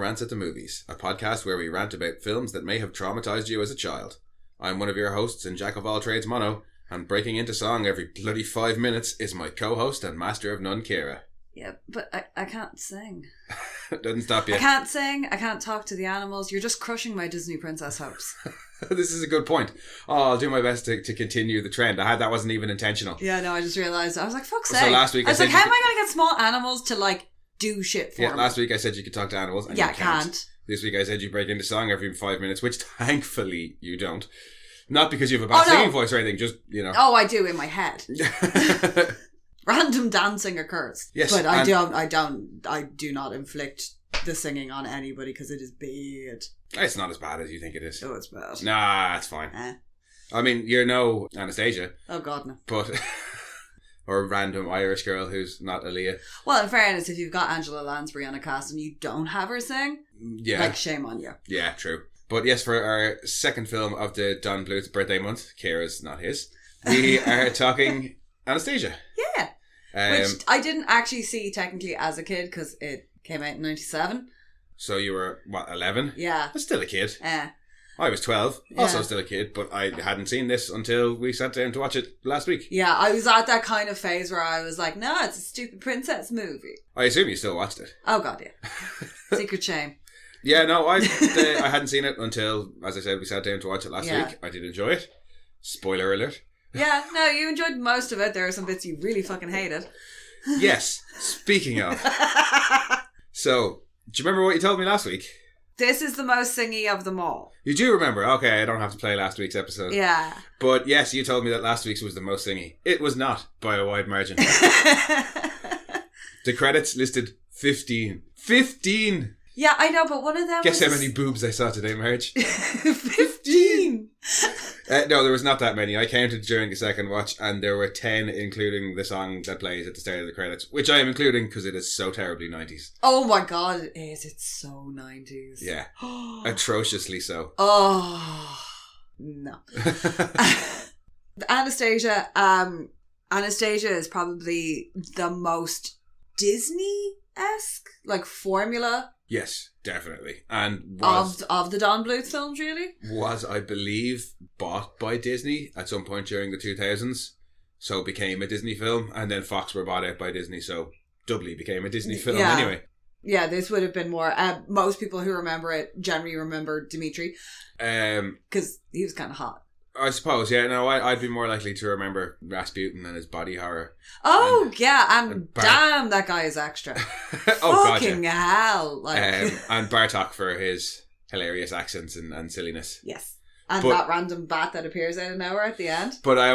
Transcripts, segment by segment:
Rants at the Movies, a podcast where we rant about films that may have traumatized you as a child. I'm one of your hosts and jack of all trades, Mono, and breaking into song every bloody 5 minutes is my co-host and master of none, Ciara. Yeah, but I can't sing. Doesn't stop you. I can't sing, I can't talk to the animals. You're just crushing my Disney princess hopes. This is a good point. Oh, I'll do my best to continue the trend. That wasn't even intentional. Yeah, no, I just realised. I was like, fuck's sake. So last week I was like, how am I going to get small animals to, like, do shit for me? Last week I said you could talk to animals and yeah, you can't. Can't. This week I said you break into song every 5 minutes, which thankfully you don't. Not because you have a bad singing voice or anything, just, you know. Oh, I do in my head. Random dancing occurs. Yes. But I do not inflict the singing on anybody because it is bad. It's not as bad as you think it is. Oh, it's bad. Nah, it's fine. I mean, you're no Anastasia. Oh, God, no. But... or a random Irish girl who's not Aaliyah. Well, in fairness, if you've got Angela Lansbury on a cast and you don't have her sing, like, shame on you. Yeah, true. But yes, for our second film of the Don Bluth Birthday Month, Ciara's not his, we are talking Anastasia. Yeah. Which I didn't actually see technically as a kid because it came out in 97. So you were, 11? Yeah. I was still a kid. I was 12, also still a kid, but I hadn't seen this until we sat down to watch it last week. Yeah, I was at that kind of phase where I was like, no, it's a stupid princess movie. I assume you still watched it. Oh, God, yeah. Secret shame. Yeah, no, I hadn't seen it until, as I said, we sat down to watch it last week. I did enjoy it. Spoiler alert. Yeah, no, you enjoyed most of it. There are some bits you really fucking hated. Yes, speaking of. So, do you remember what you told me last week? This is the most singy of them all. You do remember? Okay, I don't have to play last week's episode. Yeah. But yes, you told me that last week's was the most singy. It was not, by a wide margin. The credits listed 15. 15! Yeah, I know, but one of them Guess how many boobs I saw today, Marge? 15! No, there was not that many. I counted during the second watch, and there were 10, including the song that plays at the start of the credits, which I am including because it is so terribly 90s. Oh my God, it is. It's so 90s. Yeah. Atrociously so. Oh, no. Anastasia is probably the most Disney-esque, like, formula. Yes, definitely. And of the Don Bluth films, really? Was, I believe, bought by Disney at some point during the 2000s. So became a Disney film. And then Fox were bought out by Disney, so doubly became a Disney film anyway. Yeah, this would have been more... most people who remember it generally remember Dimitri. Because he was kind of hot. I suppose, yeah. No, I'd be more likely to remember Rasputin and his body horror. Oh, and damn, that guy is extra. Fucking hell. Like. And Bartok for his hilarious accents and silliness. Yes. And that random bat that appears out of nowhere at the end. But I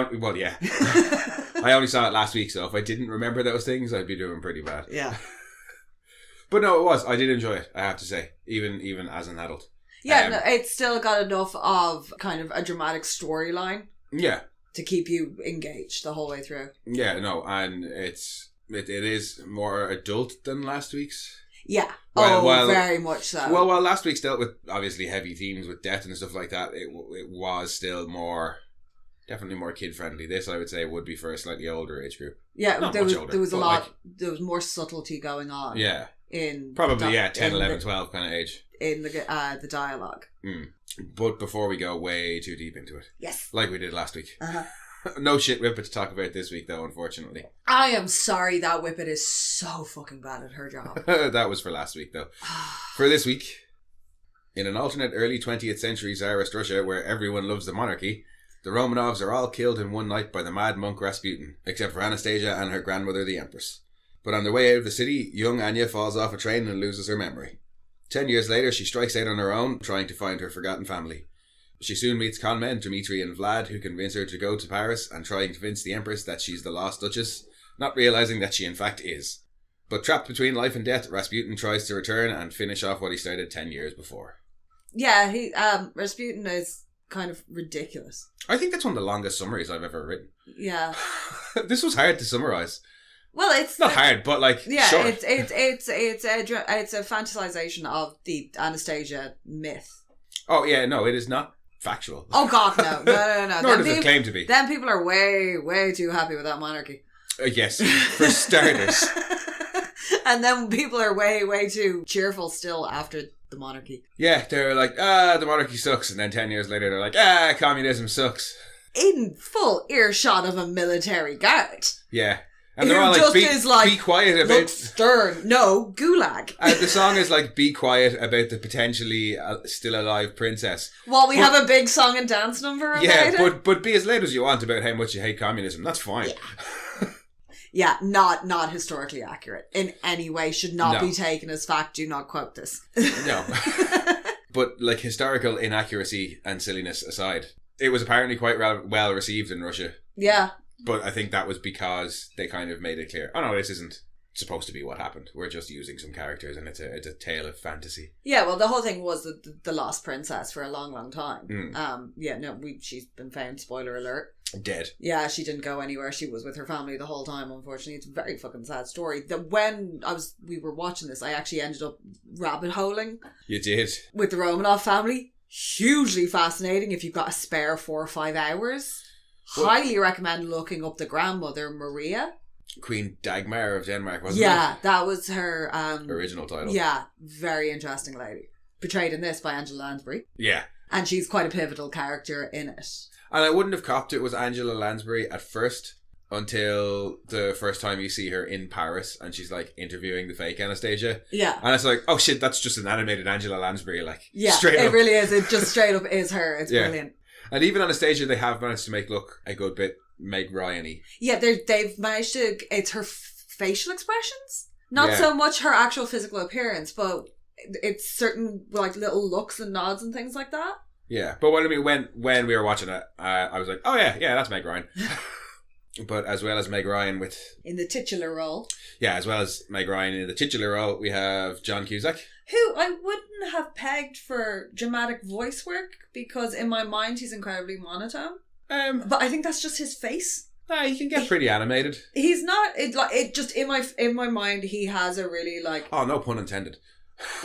only saw it last week, so if I didn't remember those things, I'd be doing pretty bad. Yeah. But no, I did enjoy it, I have to say, even as an adult. Yeah, no, it's still got enough of kind of a dramatic storyline. Yeah. To keep you engaged the whole way through. Yeah, no, and it is more adult than last week's. Yeah. Very much so. Well, while last week's dealt with obviously heavy themes with death and stuff like that, it was still definitely more kid friendly. This, I would say, would be for a slightly older age group. Yeah, there was a lot. There was more subtlety going on. Yeah. In 10, 11, 12 kind of age. In the dialogue. But before we go way too deep into it. Yes. Like we did last week. No shit Whippet to talk about this week, though, unfortunately. I am sorry that Whippet is so fucking bad at her job. That was for last week, though. For this week, in an alternate early 20th century Tsarist Russia where everyone loves the monarchy, the Romanovs are all killed in one night by the mad monk Rasputin, except for Anastasia and her grandmother, the Empress. But on their way out of the city, young Anya falls off a train and loses her memory. 10 years later, she strikes out on her own, trying to find her forgotten family. She soon meets conmen Dmitri and Vlad, who convince her to go to Paris and try and convince the Empress that she's the lost Duchess, not realising that she in fact is. But trapped between life and death, Rasputin tries to return and finish off what he started 10 years before. Yeah, Rasputin is kind of ridiculous. I think that's one of the longest summaries I've ever written. Yeah. This was hard to summarise. Well, it's not hard, but short. It's a fantasization of the Anastasia myth. Oh yeah, no, it is not factual. Oh God, no. Nor does it claim to be. Then people are way too happy with that monarchy. Yes, for starters. And then people are way too cheerful still after the monarchy. Yeah, they're like, the monarchy sucks. And then 10 years later, they're like, communism sucks. In full earshot of a military guard. Yeah. And they're all like, be quiet about... Look stern. No, gulag. The song is like, be quiet about the potentially still alive princess. Well, we have a big song and dance number about it. But be as late as you want about how much you hate communism. That's fine. Yeah. Yeah, not historically accurate in any way. Should not be taken as fact. Do not quote this. No. But like historical inaccuracy and silliness aside, it was apparently quite well received in Russia. Yeah. But I think that was because they kind of made it clear, oh no, this isn't supposed to be what happened. We're just using some characters and it's a tale of fantasy. Yeah, well, the whole thing was the lost princess for a long, long time. She's been found, spoiler alert. Dead. Yeah, she didn't go anywhere. She was with her family the whole time, unfortunately. It's a very fucking sad story. That when we were watching this, I actually ended up rabbit holing. You did. With the Romanov family. Hugely fascinating if you've got a spare 4 or 5 hours. Highly recommend looking up the grandmother, Maria. Queen Dagmar of Denmark, wasn't it? Yeah, that was her... original title. Yeah, very interesting lady. Portrayed in this by Angela Lansbury. Yeah. And she's quite a pivotal character in it. And I wouldn't have copped it was Angela Lansbury at first until the first time you see her in Paris and she's like interviewing the fake Anastasia. Yeah. And it's like, oh shit, that's just an animated Angela Lansbury. Like, yeah, straight up. It really is. It just straight up is her. It's brilliant. And even Anastasia, they have managed to make look a good bit Meg Ryan-y. Yeah, they've managed to... It's her facial expressions. Not so much her actual physical appearance, but it's certain like little looks and nods and things like that. Yeah, but when we were watching it, I was like, oh yeah, that's Meg Ryan. But as well as Meg Ryan in the titular role. Yeah, as well as Meg Ryan in the titular role, we have John Cusack. Who I wouldn't have pegged for dramatic voice work because in my mind he's incredibly monotone. But I think that's just his face. He can get pretty animated. He's not. It just in my mind he has a really like. Oh, no pun intended.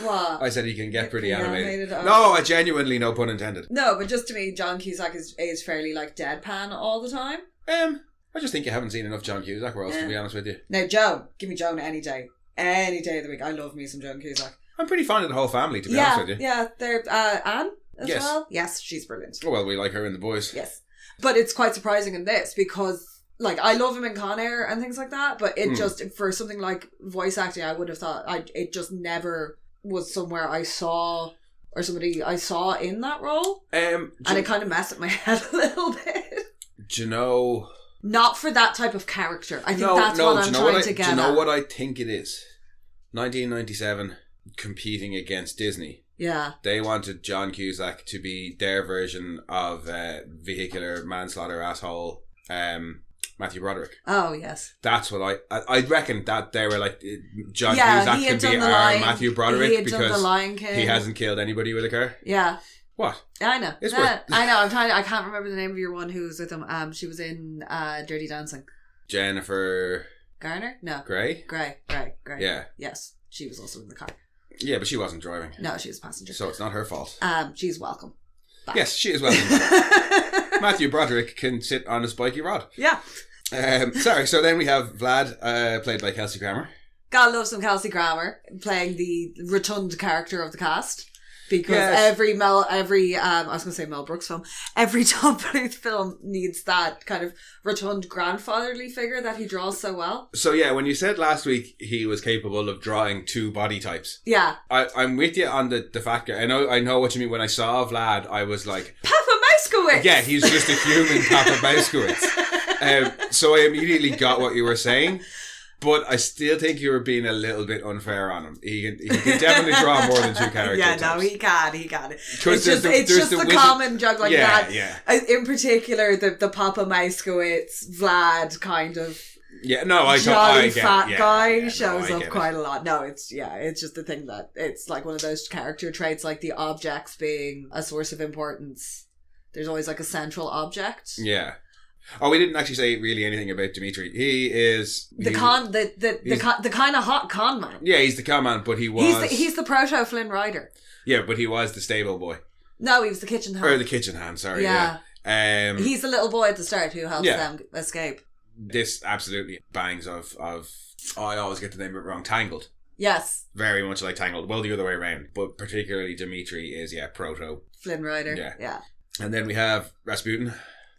What? I said he can get pretty animated. Oh. No, I genuinely no pun intended. No, but just to me, John Cusack is fairly like deadpan all the time. I just think you haven't seen enough John Cusack, Ross, to be honest with you. Now, Joan, give me Joan any day of the week. I love me some John Cusack. I'm pretty fond of the whole family, to be honest with you. Yeah, they're Anne as well. Yes, she's brilliant. Oh, well, we like her in The Boys. Yes, but it's quite surprising in this because. Like, I love him in Con Air and things like that, but it just, for something like voice acting, I would have thought, it just never was somewhere I saw, or somebody I saw in that role. And it kind of messed up my head a little bit. Do you know... Not for that type of character. I think that's what I'm trying to get at. Do you know what I think it is? 1997, competing against Disney. Yeah. They wanted John Cusack to be their version of vehicular manslaughter asshole, Matthew Broderick. Oh, yes. That's what I reckon that they were like, John Cusack could be our Matthew Broderick because he hasn't killed anybody with a car. Yeah. What? I know. I know. I can't remember the name of your one who was with him. She was in Dirty Dancing. Jennifer Garner? No. Grey. Yeah. Yes. She was also in the car. Yeah, but she wasn't driving. No, she was a passenger. So it's not her fault. She's welcome back. Yes, she is welcome. Matthew Broderick can sit on a spiky rod. Yeah. So then we have Vlad, played by Kelsey Grammer. Gotta love some Kelsey Grammer playing the rotund character of the cast. Because every Mel Brooks film, every Don Bluth film needs that kind of rotund grandfatherly figure that he draws so well. So yeah, when you said last week he was capable of drawing 2 body types. Yeah. I'm with you on the fact that I know what you mean. When I saw Vlad, I was like... Papa Mouskowitz! Yeah, he's just a human Papa Mouskowitz. So I immediately got what you were saying. But I still think you were being a little bit unfair on him. He can definitely draw more than 2 characters. Yeah, no, he can. It's just the common joke like that. Yeah. In particular, the Papa Mouskowitz, Vlad kind of jolly fat guy shows up quite a lot. No, it's just the thing that it's like one of those character traits, like the objects being a source of importance. There's always like a central object. Yeah. Oh, we didn't actually say really anything about Dimitri. He is the kind of hot con man. Yeah, he's the con man, but he's the proto Flynn Rider. Yeah, but he was the stable boy. No, he was the kitchen hand. Or the kitchen hand, sorry. Yeah. He's the little boy at the start who helps them escape. This absolutely bangs of I always get the name of it wrong. Tangled. Yes. Very much like Tangled. Well, the other way around. But particularly Dimitri is, proto. Flynn Rider. Yeah. And then we have Rasputin.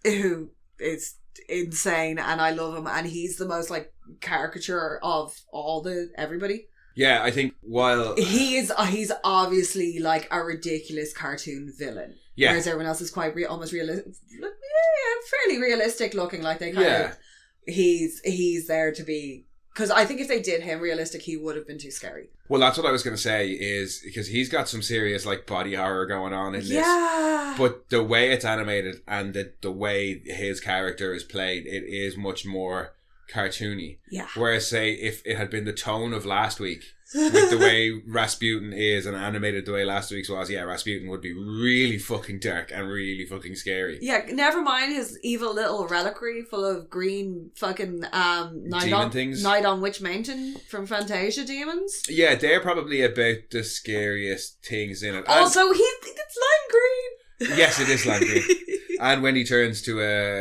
Who is insane, and I love him, and he's the most like caricature of everybody. Yeah, I think while he's obviously like a ridiculous cartoon villain. Yeah. Whereas everyone else is quite almost realistic. Yeah, fairly realistic looking, like they kind of. He's there to be. Because I think if they did him realistic, he would have been too scary. Well, that's what I was going to say, is because he's got some serious like body horror going on in this. Yeah. But the way it's animated and the way his character is played, it is much more cartoony. Yeah. Whereas, say, if it had been the tone of last week, with the way Rasputin is and animated the way last week's was, Rasputin would be really fucking dark and really fucking scary. Yeah, never mind his evil little reliquary full of green fucking Night on Witch Mountain from Fantasia demons. Yeah, they're probably about the scariest things in it. Also, it's lime green. Yes, it is lime green. And when he turns to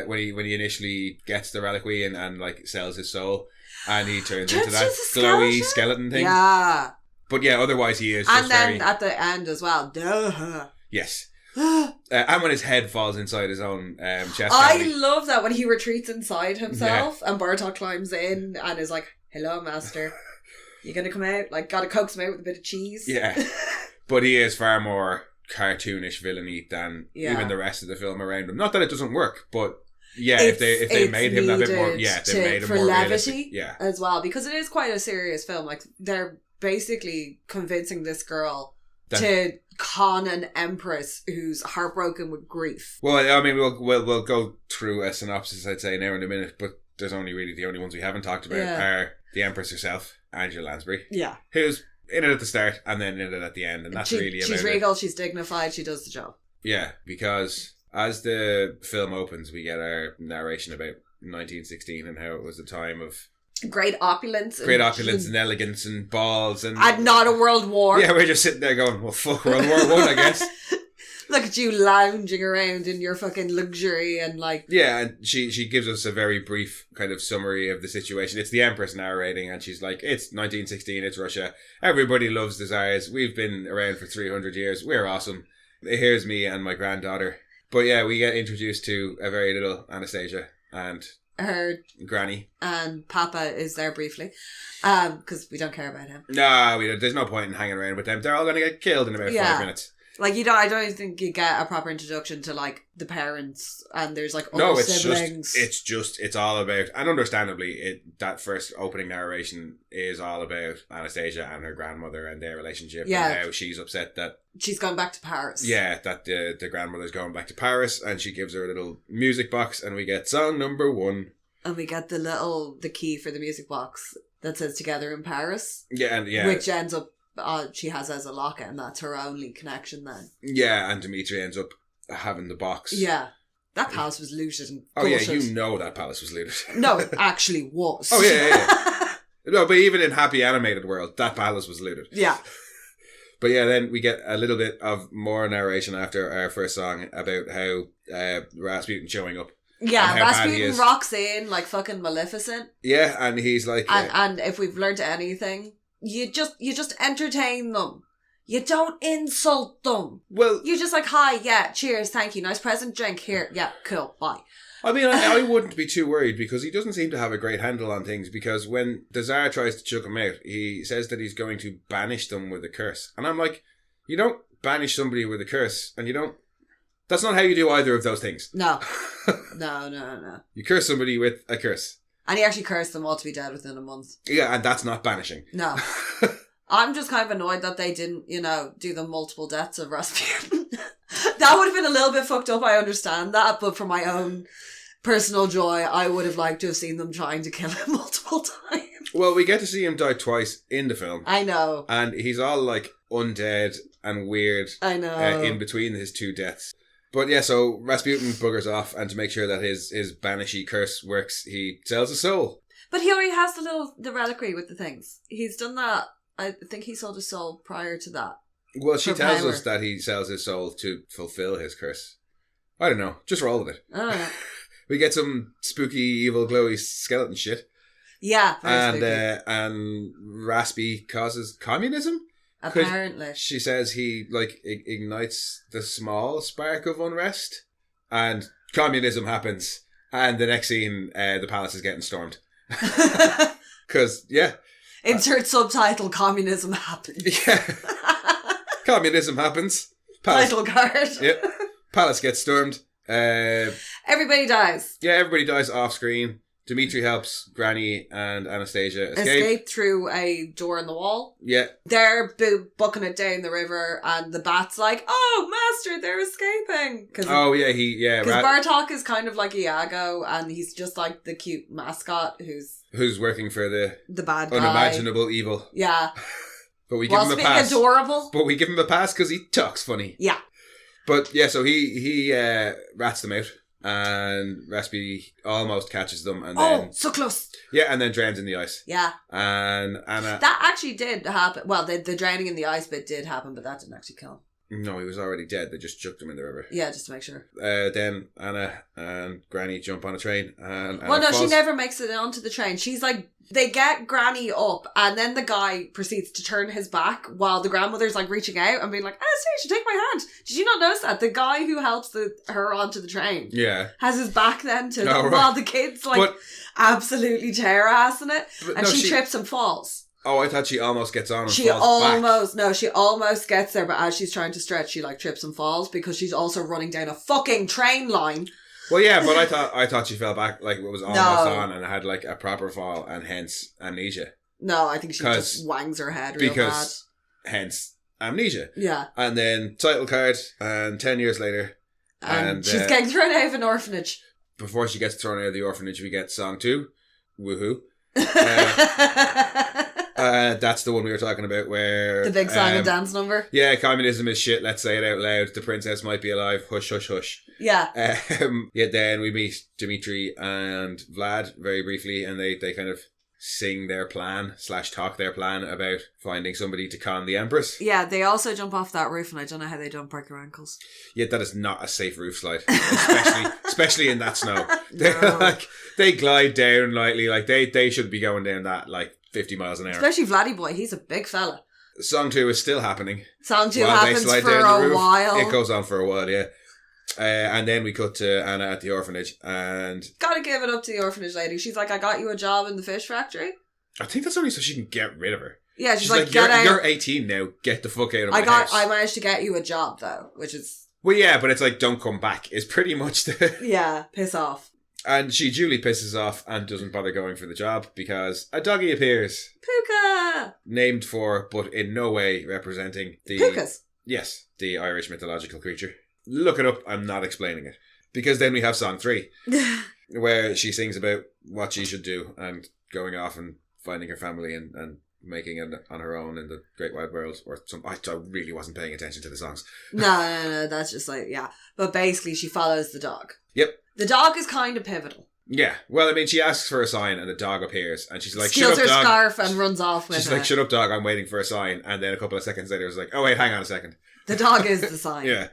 when he initially gets the reliquary and like sells his soul. And he turns into that glowy skeleton thing. Yeah. But yeah, otherwise he is just then at the end as well. Duh. Yes. And when his head falls inside his own chest I love that when he retreats inside himself and Bartok climbs in and is like, hello, master. You gonna come out? Like, gotta coax him out with a bit of cheese. Yeah. But he is far more cartoonish villainy than even the rest of the film around him. Not that it doesn't work, but... Yeah, if they made him that bit more, they made him for more levity, realistic. as well, because it is quite a serious film. Like they're basically convincing this girl to con an empress who's heartbroken with grief. Well, I mean, we'll go through a synopsis, I'd say, now in a minute, but there's only really the only ones we haven't talked about are the empress herself, Angela Lansbury, who's in it at the start and then in it at the end, and that's really about she's regal, she's dignified, she does the job. Yeah, because as the film opens, we get our narration about 1916 and how it was a time of great opulence and elegance and balls and not a world war. Yeah, we're just sitting there going, well, fuck World War One, I guess. Look at you lounging around in your fucking luxury and like... Yeah, and she gives us a very brief kind of summary of the situation. It's the Empress narrating, and she's like, it's 1916, it's Russia. Everybody loves the Tsars. We've been around for 300 years. We're awesome. Here's me and my granddaughter. But yeah, we get introduced to a very little Anastasia and her granny. And Papa is there briefly. Because we don't care about him. No, there's no point in hanging around with them. They're all going to get killed in about 5 minutes. Like, I don't think you get a proper introduction to, like, the parents, and there's, like, other siblings. It's all about, and understandably, that first opening narration is all about Anastasia and her grandmother and their relationship, and how she's upset that... She's gone back to Paris. Yeah, that the grandmother's going back to Paris, and she gives her a little music box, and we get song number 1. And we get the key for the music box that says Together in Paris. Yeah, which ends up... she has as a locket, and that's her only connection then. Yeah, and Dimitri ends up having the box. Yeah. That palace was looted and that palace was looted. No, it actually was. Oh, yeah. No, but even in Happy Animated World, that palace was looted. Yeah. But yeah, then we get a little bit of more narration after our first song about how Rasputin showing up. Yeah, Rasputin rocks in like fucking Maleficent. Yeah, and he's like... And if we've learned anything... You just entertain them. You don't insult them. Well, you're just like, hi, yeah, cheers, thank you, nice present, drink, here, yeah, cool, bye. I mean, I wouldn't be too worried because he doesn't seem to have a great handle on things, because when the Tsar tries to chuck him out, he says that he's going to banish them with a curse. And I'm like, you don't banish somebody with a curse, and you don't... That's not how you do either of those things. No. No. You curse somebody with a curse. And he actually cursed them all to be dead within a month. Yeah, and that's not banishing. No. I'm just kind of annoyed that they didn't, do the multiple deaths of Rasputin. That would have been a little bit fucked up, I understand that, but for my own personal joy, I would have liked to have seen them trying to kill him multiple times. Well, we get to see him die twice in the film. I know. And he's all, like, undead and weird. I know. In between his two deaths. But yeah, so Rasputin buggers off, and to make sure that his banishy curse works, he sells a soul. But he already has the reliquary with the things. He's done that. I think he sold his soul prior to that. Well, she tells us that he sells his soul to fulfill his curse. I don't know. Just roll with it. I don't know. We get some spooky, evil, glowy skeleton shit. Yeah, very spooky. And Raspy causes communism. Apparently. She says he ignites the small spark of unrest, and communism happens. And the next scene, the palace is getting stormed. Because, yeah. Insert subtitle, communism happens. Yeah. Communism happens. Title card. Yep. Palace gets stormed. Everybody dies. Yeah, everybody dies off screen. Dimitri helps Granny and Anastasia escape through a door in the wall. Yeah. They're bucking it down the river, and the bat's like, "Oh, master, they're escaping." Because Bartok is kind of like Iago, and he's just like the cute mascot who's working for the bad guy. Unimaginable evil. Yeah. But we give him a pass. Adorable. But we give him a pass because he talks funny. Yeah. But yeah, so he rats them out. And Raspy almost catches them, and then so close. Yeah, and then drowns in the ice. Yeah, and Anna. That actually did happen. Well, the drowning in the ice bit did happen, but that didn't actually kill him. No, he was already dead. They just chucked him in the river. Yeah, just to make sure. Then Anna and Granny jump on a train, and Anna falls. She never makes it onto the train. She's like, they get Granny up, and then the guy proceeds to turn his back while the grandmother's like reaching out and being like, "Anastasia, take my hand." Did you not notice that? The guy who helps her onto the train has his back then to them while the kid's absolutely tear-assing it, and she trips and falls. Oh, I thought she almost gets on and falls back. No, she almost gets there, but as she's trying to stretch, she trips and falls because she's also running down a fucking train line. Well, yeah, but I thought she fell back, it was almost on and had a proper fall and hence amnesia. No, I think she just wangs her head real bad. Hence amnesia. Yeah. And then title card, and 10 years later. And she's getting thrown out of an orphanage. Before she gets thrown out of the orphanage, we get song 2. Woohoo. That's the one we were talking about where... The big song and dance number? Yeah, communism is shit, let's say it out loud. The princess might be alive, hush, hush, hush. Yeah. Then we meet Dimitri and Vlad very briefly, and they kind of sing their plan / talk their plan about finding somebody to con the Empress. Yeah, they also jump off that roof, and I don't know how they don't break their ankles. Yeah, that is not a safe roof slide, especially in that snow. No. They glide down lightly, they should be going down that 50 miles an hour. Especially Vladdy boy, he's a big fella. Song 2 is still happening. Song 2 happens for a while. It goes on for a while, yeah. And then we cut to Anna at the orphanage, and... Gotta give it up to the orphanage lady. She's like, "I got you a job in the fish factory." I think that's only so she can get rid of her. Yeah, she's like, "Get out. You're 18 now, get the fuck out of my house." I managed to get you a job, though, which is... Well, yeah, but it's don't come back, is pretty much the... Yeah, piss off. And she duly pisses off and doesn't bother going for the job because a doggy appears. Puka! Named for, but in no way representing the... Pukas? Yes, the Irish mythological creature. Look it up, I'm not explaining it. Because then we have song 3, where she sings about what she should do and going off and finding her family and making it on her own in the great wide world. I really wasn't paying attention to the songs. No, that's just yeah. But basically she follows the dog. Yep. The dog is kind of pivotal. Yeah. Well, I mean, she asks for a sign and the dog appears and she's like, steals "Shut up, dog." Steals her scarf and runs off with it. She's like, "Shut up, dog, I'm waiting for a sign." And then a couple of seconds later, it's like, "Oh, wait, hang on a second." The dog is the sign. Yeah.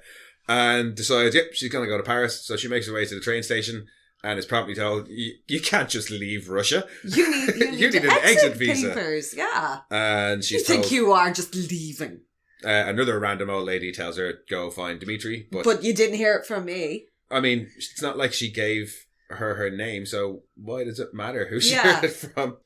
And decides, she's going to go to Paris. So she makes her way to the train station and is promptly told, you can't just leave Russia. You need an exit visa. Papers, yeah. And she's told, think you are just leaving. Another random old lady tells her, "Go find Dimitri." But you didn't hear it from me. I mean, it's not like she gave her name, so why does it matter who she heard it from?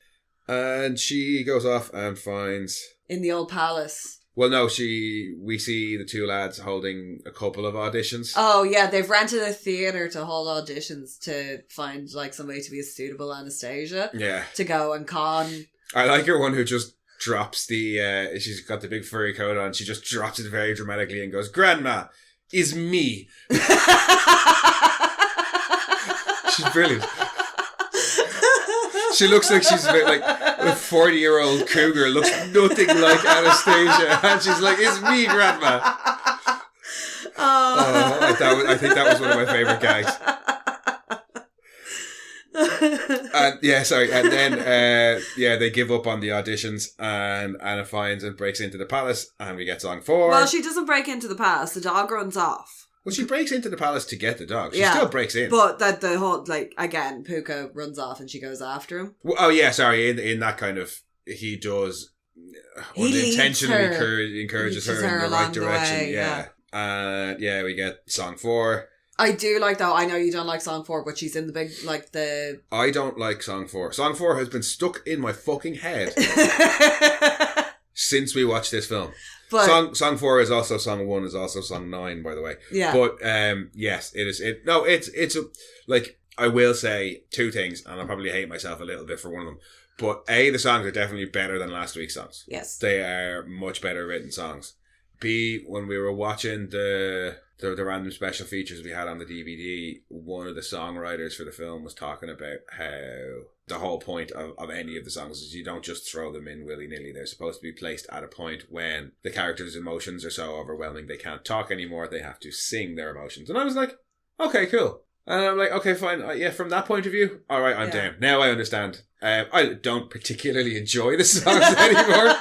And she goes off and finds... In the old palace. Well, no, we see the two lads holding a couple of auditions. Oh, yeah, they've rented a theatre to hold auditions to find, somebody to be a suitable Anastasia. Yeah. To go and con. I like her one who just drops she's got the big furry coat on, she just drops it very dramatically and goes, "Grandma, is me." She's brilliant. She looks like she's a 40-year-old cougar, looks nothing like Anastasia, and she's like, "It's me, Grandma." I think that was one of my favourite gags. And then they give up on the auditions, and Anna finds and breaks into the palace, and we get song 4. Well, she doesn't break into the palace. The dog runs off. Well, she breaks into the palace to get the dog. She still breaks in. But that the whole, like, again, Puka runs off and she goes after him. Well, oh, yeah, sorry. In that kind of, he does, unintentionally encourages her in the right direction. Yeah, we get song 4. I do like, though, I know you don't like song 4, but she's in the big, like, the... I don't like song 4. Song 4 has been stuck in my fucking head since we watched this film. But song 4 is also song 1, is also song 9, by the way. Yeah. But, yes, it is. It's like, I will say 2 things, and I'll probably hate myself a little bit for one of them. But A, the songs are definitely better than last week's songs. Yes. They are much better written songs. B, when we were watching the random special features we had on the DVD, one of the songwriters for the film was talking about how the whole point of any of the songs is you don't just throw them in willy-nilly. They're supposed to be placed at a point when the characters' emotions are so overwhelming they can't talk anymore, they have to sing their emotions. And I was like, okay, cool. And I'm like, okay, fine. Yeah, from that point of view, all right, I'm down. Now I understand. I don't particularly enjoy the songs anymore.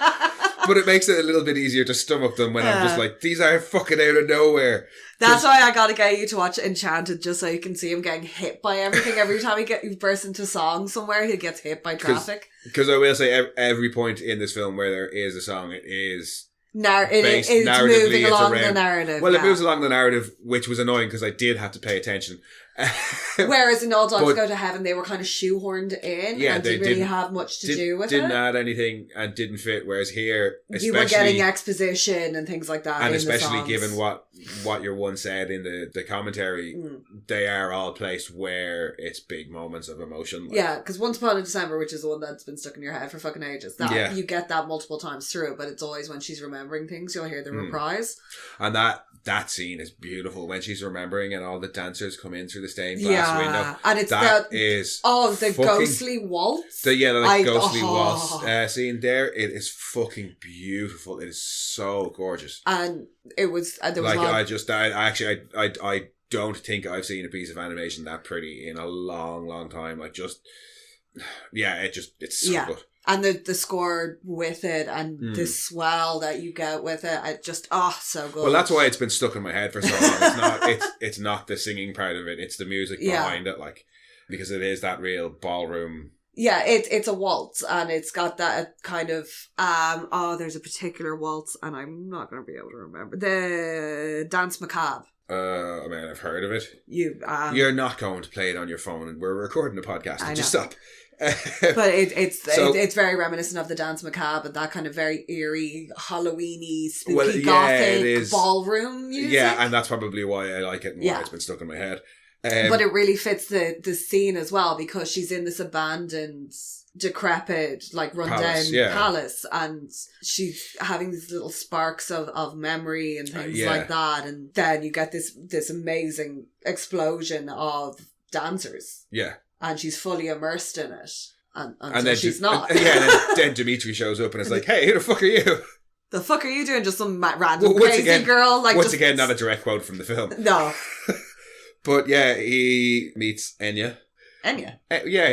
But it makes it a little bit easier to stomach them when I'm just like, these are fucking out of nowhere. That's why I gotta get you to watch Enchanted, just so you can see him getting hit by everything. Every time he bursts into song somewhere, he gets hit by traffic. Because I will say, every point in this film where there is a song, it is... it's moving along the narrative. Well, it moves along the narrative, which was annoying because I did have to pay attention. Whereas in All Dogs Go to Heaven, they were kind of shoehorned in and didn't really have much to do with it. Didn't add anything and didn't fit. Whereas here, you were getting exposition and things like that. And in especially the given what your one said in the commentary, they are all placed where it's big moments of emotion. Like. Yeah, because Once Upon a December, which is the one that's been stuck in your head for fucking ages, you get that multiple times through, but it's always when she's remembering things, you'll hear the reprise. And that scene is beautiful when she's remembering and all the dancers come in through the stained glass window. And it's the ghostly waltz. The ghostly waltz scene there. It is fucking beautiful. It is so gorgeous. And it was I don't think I've seen a piece of animation that pretty in a long, long time. Like it's so good. And the score with it and the swell that you get with it, so good. Well, that's why it's been stuck in my head for so long. It's not the singing part of it, it's the music behind it, like, because it is that real ballroom. Yeah, it's a waltz and it's got that kind of there's a particular waltz and I'm not going to be able to remember. The Dance Macabre. I mean, I've heard of it. You're not going to play it on your phone and we're recording a podcast. Just stop. But it's very reminiscent of the Dance Macabre and that kind of very eerie, Halloweeny, spooky, gothic ballroom music. Yeah, and that's probably why I like it and why it's been stuck in my head. But it really fits the scene as well because she's in this abandoned, decrepit, like rundown palace and she's having these little sparks of memory and things like that, and then you get this amazing explosion of dancers. Yeah. And she's fully immersed in it. And then she's not. Then Dimitri shows up and is like, hey, who the fuck are you? The fuck are you doing? Just some random crazy girl? Like once again, not a direct quote from the film. No. But yeah, he meets Enya. Enya?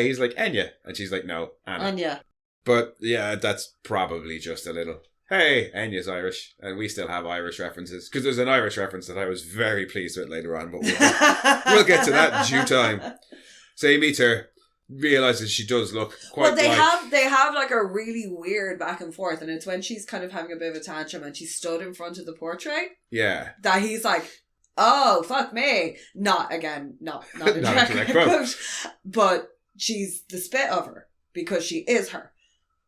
He's like, Enya. And she's like, no, Anna. Enya. But yeah, that's probably just a little... Hey, Enya's Irish, and we still have Irish references. Because there's an Irish reference that I was very pleased with later on, but we'll get to that in due time. So he meets her, realises she does look quite they have like a really weird back and forth, and it's when she's kind of having a bit of a tantrum and she's stood in front of the portrait. Yeah. That he's like, oh, fuck me. Not a direct quote. But she's the spit of her, because she is her.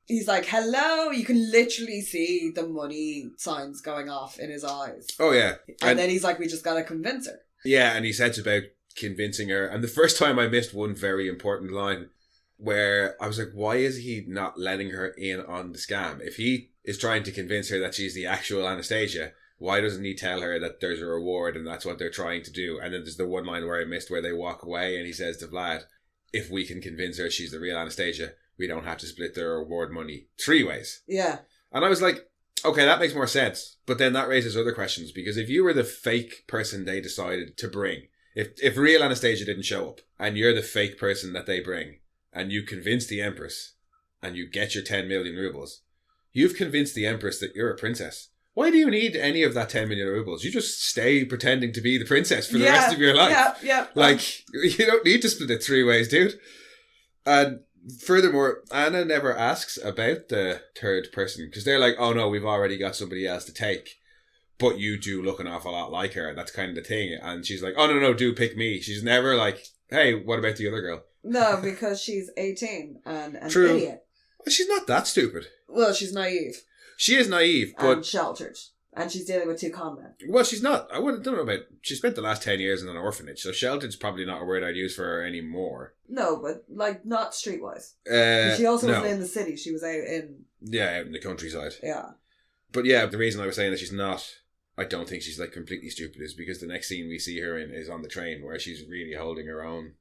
He's like, hello. You can literally see the money signs going off in his eyes. Oh, yeah. And then he's like, we just gotta convince her. Yeah, and he says about convincing her. And the first time I missed one very important line where I was like, why is he not letting her in on the scam? If he is trying to convince her that she's the actual Anastasia, why doesn't he tell her that there's a reward and that's what they're trying to do? And then there's the one line where I missed where they walk away and he says to Vlad, if we can convince her she's the real Anastasia, we don't have to split the reward money 3 ways. Yeah. And I was like, okay, that makes more sense. But then that raises other questions, because if you were the fake person they decided to bring, if real Anastasia didn't show up and you're the fake person that they bring and you convince the Empress and you get your 10 million rubles, you've convinced the Empress that you're a princess. Why do you need any of that 10 million rubles? You just stay pretending to be the princess for the rest of your life. Yeah. Like, you don't need to split it 3 ways, dude. And furthermore, Anna never asks about the third person, because they're like, oh no, we've already got somebody else to take. But you do look an awful lot like her. That's kind of the thing. And she's like, oh no, do pick me. She's never like, hey, what about the other girl? No, because she's 18 and an True. idiot. Well, she's not that stupid. Well, she's naive. She is naive, but... And sheltered. And she's dealing with 2 con men. Well, she's not. I don't know about... She spent the last 10 years in an orphanage, so sheltered's probably not a word I'd use for her anymore. No, but, like, not streetwise. She also wasn't in the city. She was out in... Yeah, out in the countryside. Yeah. But yeah, the reason I was saying that she's not... I don't think she's, like, completely stupid is because the next scene we see her in is on the train, where she's really holding her own.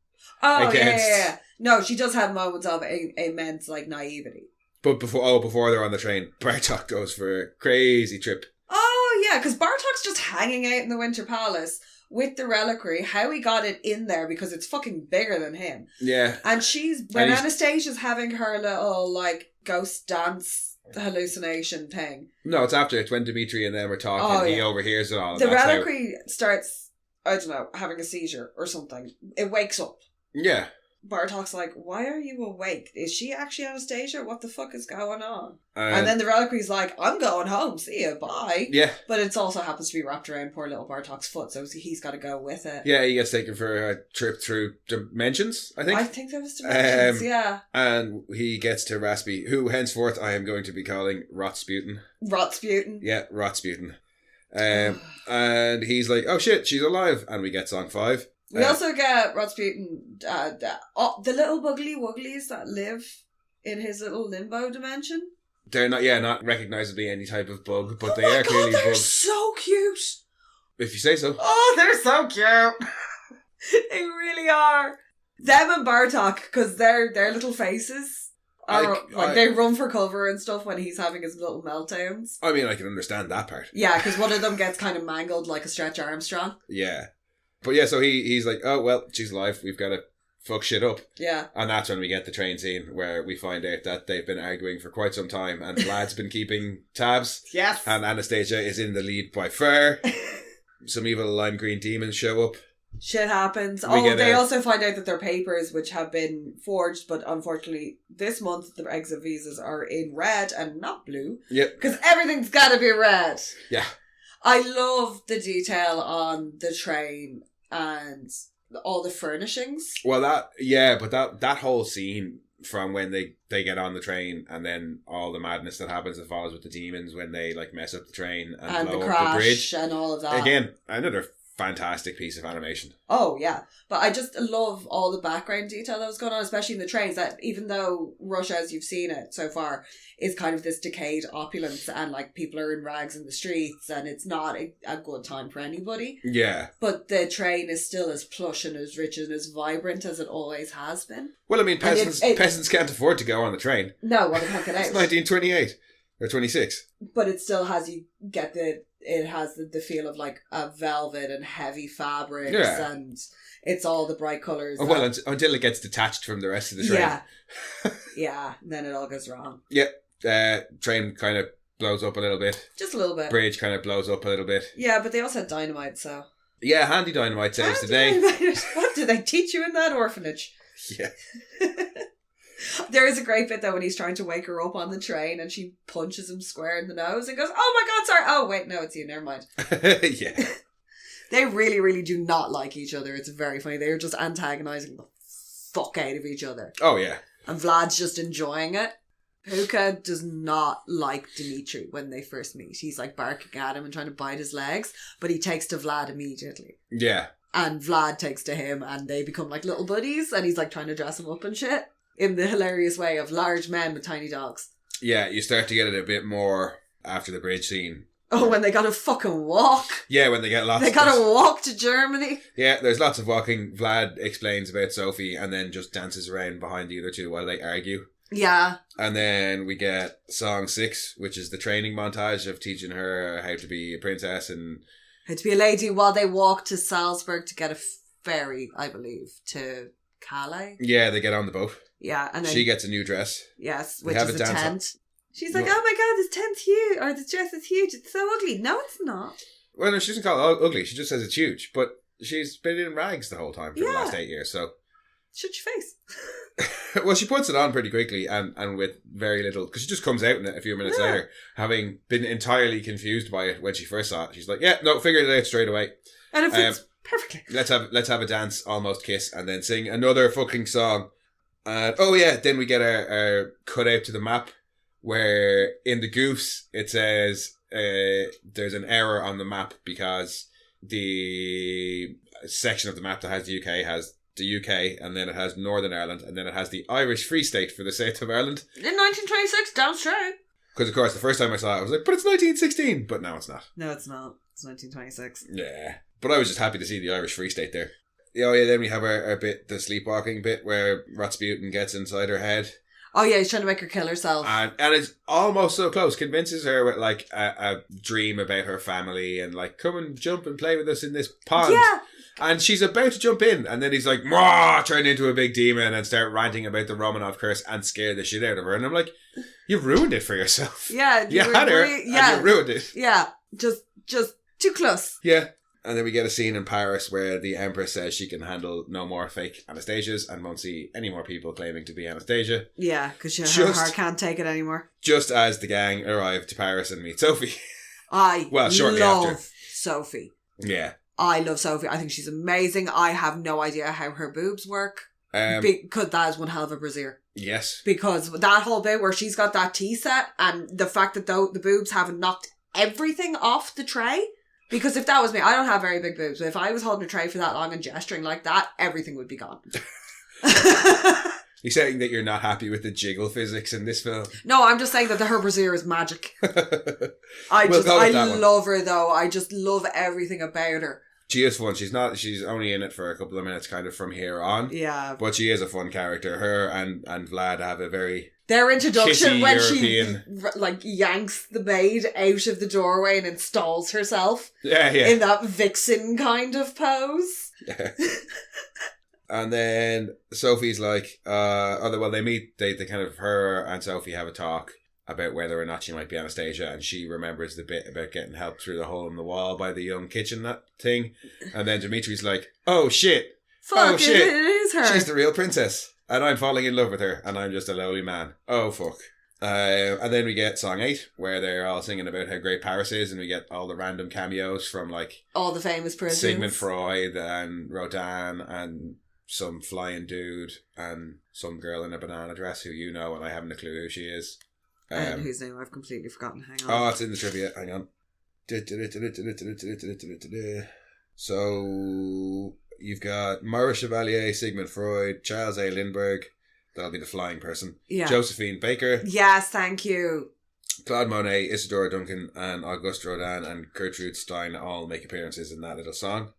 Oh, yeah. No, she does have moments of immense, like, naivety. But before they're on the train, Bartok goes for a crazy trip. Oh, yeah, because Bartok's just hanging out in the Winter Palace with the reliquary. How he got it in there, because it's fucking bigger than him. Yeah. And when Anastasia's having her little, like, ghost dance hallucination thing. No, it's after. It's when Dimitri and them are talking. He overhears it all. The reliquary starts, I don't know, having a seizure or something. It wakes up. Yeah. Bartok's like, why are you awake? Is she actually Anastasia? What the fuck is going on? And then the reliquary's like, I'm going home. See ya. Bye. Yeah. But it also happens to be wrapped around poor little Bartok's foot, so he's got to go with it. Yeah, he gets taken for a trip through dimensions, I think. I think that was dimensions, yeah. And he gets to Raspy, who henceforth I am going to be calling Rotsputin. Rotsputin? Yeah, Rotsputin. And he's like, oh shit, she's alive. And we get song 5. We also get Rasputin, the little buggly wugglies that live in his little limbo dimension. They're not recognisably any type of bug, but they are clearly bugs. They're so cute. If you say so. Oh, they're so cute. They really are. Them and Bartok, because their little faces are they run for cover and stuff when he's having his little meltdowns. I mean, I can understand that part. Yeah, because one of them gets kind of mangled like a Stretch Armstrong. Yeah. But yeah, so he's like, oh, well, she's alive. We've got to fuck shit up. Yeah. And that's when we get the train scene where we find out that they've been arguing for quite some time and Vlad's been keeping tabs. Yes. And Anastasia is in the lead by far. Some evil lime green demons show up. Shit happens. They also find out that their papers, which have been forged, but unfortunately this month the exit visas are in red and not blue. Yep. Because everything's got to be red. Yeah. I love the detail on the train and all the furnishings. Well, that whole scene from when they get on the train and then all the madness that happens that follows with the demons when they like mess up the train and blow the crash up the bridge and all of that. Again, another fantastic piece of animation. Oh, yeah. But I just love all the background detail that was going on, especially in the trains, that even though Russia, as you've seen it so far, is kind of this decayed opulence and like people are in rags in the streets and it's not a good time for anybody. Yeah. But the train is still as plush and as rich and as vibrant as it always has been. Well, I mean, peasants can't afford to go on the train. No, well, they can't get out. It's 1928 or 26. But it still has, it has the feel of like a velvet and heavy fabrics and it's all the bright colours. Oh, well, until it gets detached from the rest of the train. Yeah. Yeah, and then it all goes wrong. Yeah. Train kind of blows up a little bit. Just a little bit. Bridge kind of blows up a little bit. Yeah, but they also had dynamite, so... Yeah, handy dynamite saves the day. What did they teach you in that orphanage? Yeah. There is a great bit though when he's trying to wake her up on the train and she punches him square in the nose and goes, oh my god, sorry. Oh wait, no, it's you, never mind. Yeah. They really, really do not like each other. It's very funny. They're just antagonising the fuck out of each other. Oh yeah. And Vlad's just enjoying it. Puka does not like Dimitri when they first meet. He's like barking at him and trying to bite his legs, but he takes to Vlad immediately. Yeah. And Vlad takes to him and they become like little buddies and he's like trying to dress him up and shit in the hilarious way of large men with tiny dogs. Yeah, you start to get it a bit more after the bridge scene. Oh, when they gotta fucking walk. Yeah, when they get lots. They gotta walk to Germany. Yeah, there's lots of walking. Vlad explains about Sophie and then just dances around behind the other two while they argue. Yeah. And then we get song 6, which is the training montage of teaching her how to be a princess and... How to be a lady while they walk to Salzburg to get a ferry, I believe, to Calais. Yeah, they get on the boat. Yeah, and then... She gets a new dress. Yes, which is a tent. She's like, oh my god, this tent's huge, or this dress is huge. It's so ugly. No, it's not. Well, no, she doesn't call it ugly. She just says it's huge. But she's been in rags the whole time for the last 8 years, so... Shut your face. Well, she puts it on pretty quickly and with very little... Because she just comes out in it a few minutes later, having been entirely confused by it when she first saw it. She's like, yeah, no, figured it out straight away. And it fits perfectly. Let's have a dance, almost kiss, and then sing another fucking song. And then we get our cut out to the map where in the Goofs it says there's an error on the map because the section of the map that has the UK has the UK, and then it has Northern Ireland, and then it has the Irish Free State for the South of Ireland. In 1926, damn straight. Because, of course, the first time I saw it, I was like, but it's 1916. But now it's not. No, it's not. It's 1926. Yeah. But I was just happy to see the Irish Free State there. Oh, yeah, then we have our bit, the sleepwalking bit, where Rasputin gets inside her head. Oh, yeah, he's trying to make her kill herself. And it's almost so close. Convinces her with, like, a dream about her family and, like, come and jump and play with us in this pond. Yeah. And she's about to jump in, and then he's like, "Mwah!" Turn into a big demon and start ranting about the Romanov curse and scare the shit out of her. And I'm like, you've ruined it for yourself. Yeah. You had her, and you ruined it. Yeah, just too close. Yeah. And then we get a scene in Paris where the Empress says she can handle no more fake Anastasias and won't see any more people claiming to be Anastasia. Yeah, because her heart can't take it anymore. Just as the gang arrive to Paris and meet Sophie. Shortly after. Sophie. Yeah. I love Sophie. I think she's amazing. I have no idea how her boobs work. Because that is one hell of a brassiere. Yes. Because that whole bit where she's got that tea set and the fact that the boobs haven't knocked everything off the tray. Because if that was me, I don't have very big boobs, but if I was holding a tray for that long and gesturing like that, everything would be gone. You're saying that you're not happy with the jiggle physics in this film? No, I'm just saying that her brassiere is magic. I love her though. I just love everything about her. She is fun. She's only in it for a couple of minutes kind of from here on. Yeah. But she is a fun character. Her and Vlad have a very... Their introduction when European... she yanks the maid out of the doorway and installs herself. Yeah. In that vixen kind of pose. Yeah. And then Sophie's like, they meet, they kind of, her and Sophie have a talk about whether or not she might be Anastasia, and she remembers the bit about getting help through the hole in the wall by the young kitchen thing. And then Dimitri's like, oh shit. Fuck, it is her. She's the real princess. And I'm falling in love with her, and I'm just a lowly man. Oh fuck. And then we get song 8, where they're all singing about how great Paris is, and we get all the random cameos from like... all the famous persons. Sigmund Freud and Rodin and some flying dude and some girl in a banana dress who you know, and I haven't a clue who she is. Whose name I've completely forgotten. Hang on. Oh, it's in the trivia. Hang on. So you've got Maurice Chevalier, Sigmund Freud, Charles A. Lindbergh. That'll be the flying person. Yeah. Josephine Baker. Yes, thank you. Claude Monet, Isadora Duncan, and Auguste Rodin and Gertrude Stein all make appearances in that little song.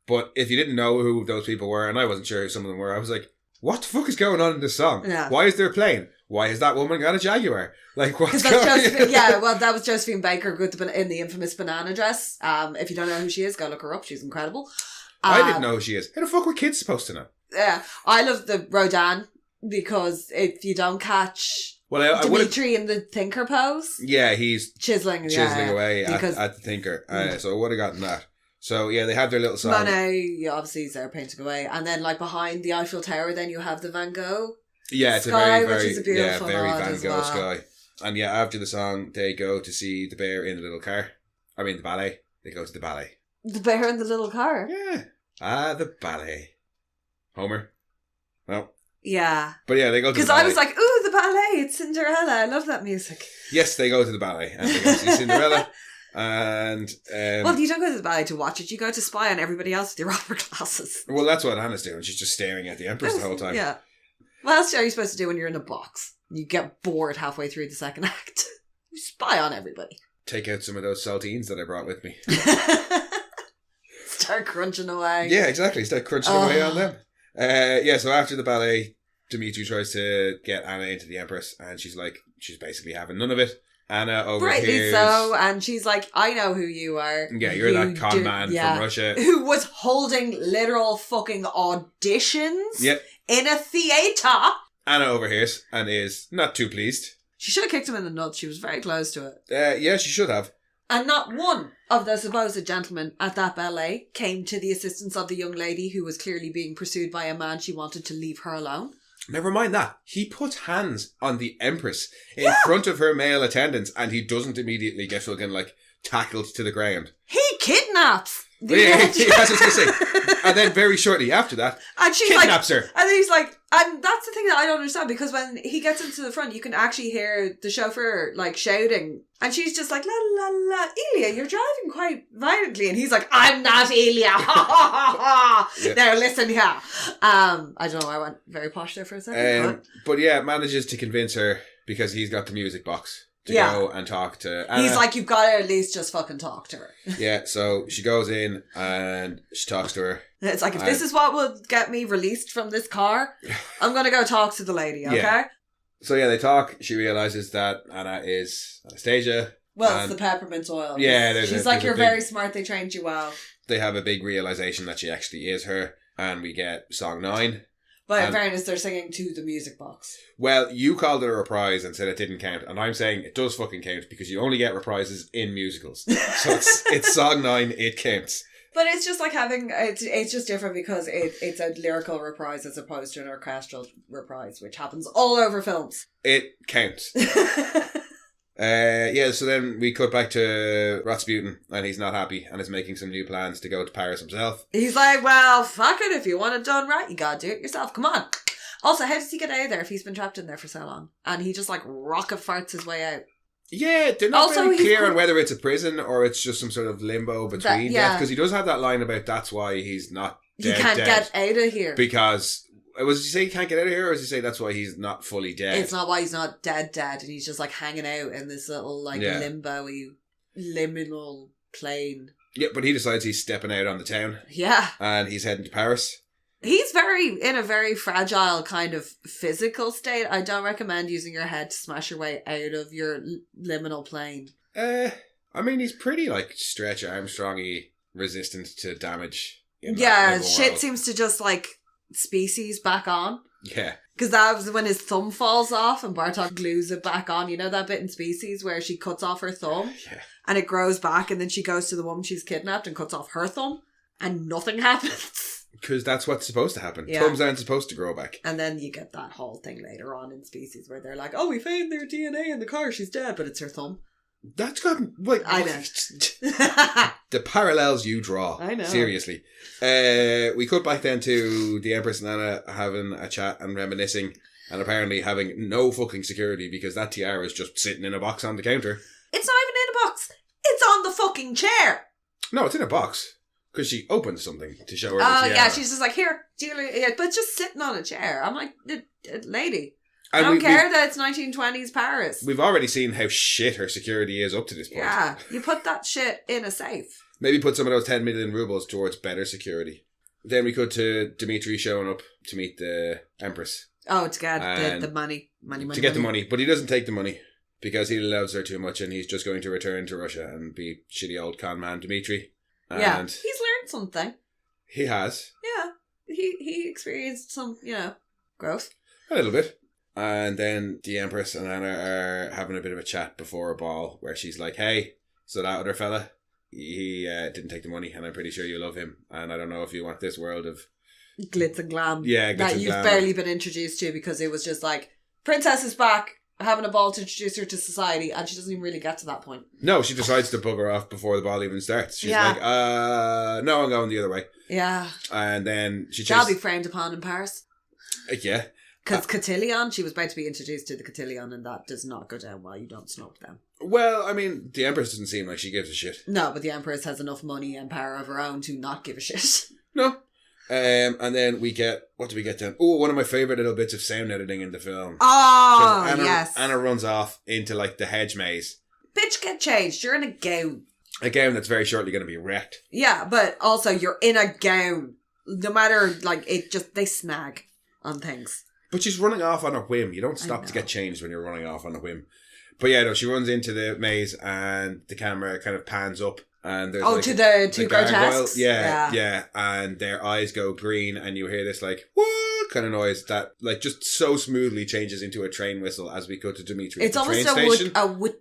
But if you didn't know who those people were, and I wasn't sure who some of them were, I was like, what the fuck is going on in this song? Yeah. Why is there a plane? Why has that woman got a Jaguar? Like, what's going on? Yeah, well, that was Josephine Baker in the infamous banana dress. If you don't know who she is, go look her up. She's incredible. I didn't know who she is. How the fuck were kids supposed to know? Yeah, I love the Rodin because if you don't catch Dimitri in the thinker pose, yeah, he's chiseling away at the thinker. So I would have gotten that. So yeah, they have their little song. Monet, obviously, is there painting away, and then like behind the Eiffel Tower, then you have the Van Gogh. Yeah, it's sky, a very, which is a beautiful very Van Gogh well. sky. And yeah, after the song, they go to see the bear in the little car. I mean, the ballet. They go to the ballet. The bear in the little car. Yeah. The ballet. Homer. No. Yeah. But yeah, they go to the ballet. Because I was like, ooh, the ballet, it's Cinderella. I love that music. Yes, they go to the ballet and they go see Cinderella. And well, you don't go to the ballet to watch it. You go to spy on everybody else with your opera glasses. Well, that's what Anna's doing. She's just staring at the Empress the whole time. Yeah. What else are you supposed to do when you're in a box? You get bored halfway through the second act. You spy on everybody. Take out some of those saltines that I brought with me. Start crunching away. Yeah, exactly. Start crunching away on them. So after the ballet, Dimitri tries to get Anna into the Empress, and she's basically having none of it. Anna overhears... Rightly so, and she's like, I know who you are. Yeah, you're that con man from Russia. Who was holding literal fucking auditions in a theatre. Anna overhears and is not too pleased. She should have kicked him in the nuts. She was very close to it. Yeah, she should have. And not one of the supposed gentlemen at that ballet came to the assistance of the young lady who was clearly being pursued by a man she wanted to leave her alone. Never mind that. He puts hands on the Empress in front of her male attendants, and he doesn't immediately get fucking, like, tackled to the ground. He kidnaps the that's what I was going to say. And then very shortly after that, and she's kidnaps like, her. And then he's like, and that's the thing that I don't understand, because when he gets into the front, you can actually hear the chauffeur, like, shouting, and she's just like, la la la, Elia, you're driving quite violently, and he's like, I'm not Elia, ha ha ha ha. Now listen here. I don't know, I went very posh there for a second. But yeah, manages to convince her, because he's got the music box, to go and talk to Anna. He's like, you've got to at least just fucking talk to her. Yeah, so she goes in and she talks to her. It's like, if this is what will get me released from this car, I'm going to go talk to the lady, okay? Yeah. So yeah, they talk. She realises that Anna is Anastasia. Well, it's the peppermint oil. Yeah, she's like, you're very smart, they trained you well. They have a big realisation that she actually is her, and we get song 9. But in fairness, they're singing to the music box. Well, you called it a reprise and said it didn't count, and I'm saying it does fucking count because you only get reprises in musicals. So it's song 9, it counts. But it's just like having, it's just different because it's a lyrical reprise as opposed to an orchestral reprise, which happens all over films. It counts. So then we cut back to Rasputin, and he's not happy and is making some new plans to go to Paris himself. He's like, well, fuck it, if you want it done right, you gotta do it yourself, come on. Also, how does he get out of there if he's been trapped in there for so long? And he just like rocket farts his way out. Yeah, they're not very clear on whether it's a prison or it's just some sort of limbo between death, because he does have that line about that's why he's not dead. He can't get out of here. Because... Was he say he can't get out of here, or was he say that's why he's not fully dead? It's not why he's not dead, and he's just like hanging out in this little like limbo-y, liminal plane. Yeah, but he decides he's stepping out on the town. Yeah. And he's heading to Paris. He's in a very fragile kind of physical state. I don't recommend using your head to smash your way out of your liminal plane. I mean, he's pretty like Stretch Armstrong-y, resistant to damage. Shit seems to just like species back on. Yeah. Because that was when his thumb falls off and Bartok glues it back on. You know that bit in Species where she cuts off her thumb? Yeah. And it grows back, and then she goes to the woman she's kidnapped and cuts off her thumb and nothing happens. Because that's what's supposed to happen. Yeah. Thumbs aren't supposed to grow back. And then you get that whole thing later on in Species where they're like, oh, we found their DNA in the car, she's dead, but it's her thumb. That's got... Like, I know. The parallels you draw. I know. Seriously. We cut back then to the Empress and Anna having a chat and reminiscing, and apparently having no fucking security because that tiara is just sitting in a box on the counter. It's not even in a box. It's on the fucking chair. No, it's in a box. Because she opened something to show her the Oh, tiara. yeah, she's just like, here, but just sitting on a chair. I'm like, lady... I don't care that it's 1920s Paris. We've already seen how shit her security is up to this point. Yeah, you put that shit in a safe. Maybe put some of those 10 million rubles towards better security. Then we cut to Dmitri showing up to meet the Empress. Oh, to get the money. Money. To get the money, but he doesn't take the money because he loves her too much and he's just going to return to Russia and be shitty old con man Dmitri. And yeah, he's learned something. He has. Yeah, he experienced some, growth. A little bit. And then the Empress and Anna are having a bit of a chat before a ball where she's like, hey, so that other fella, he didn't take the money and I'm pretty sure you love him. And I don't know if you want this world of... glitz and glam. Yeah, glitz that and you've glam. barely been introduced to because it was just like, Princess is back, having a ball to introduce her to society, and she doesn't even really get to that point. No, she decides to bugger off before the ball even starts. She's like, no, I'm going the other way. Yeah. And then she Shall be frowned upon in Paris. Yeah. Because Cotillion, she was about to be introduced to the Cotillion, and that does not go down well. You don't snob them. Well, I mean, the Empress doesn't seem like she gives a shit. No, but the Empress has enough money and power of her own to not give a shit. No. And then we get... What do we get then? Oh, one of my favourite little bits of sound editing in the film. Oh, Anna, yes. Anna runs off into, like, the hedge maze. Bitch, get changed. You're in a gown. A gown that's very shortly going to be wrecked. Yeah, but also you're in a gown. No matter, like, they snag on things. But she's running off on a whim. You don't stop to get changed when you're running off on a whim. But yeah, no, she runs into the maze and the camera kind of pans up and there's to the two grotesques? Yeah. And their eyes go green and you hear this like, what kind of noise that like just so smoothly changes into a train whistle as we go to Dimitri. It's at the almost train station. a wood.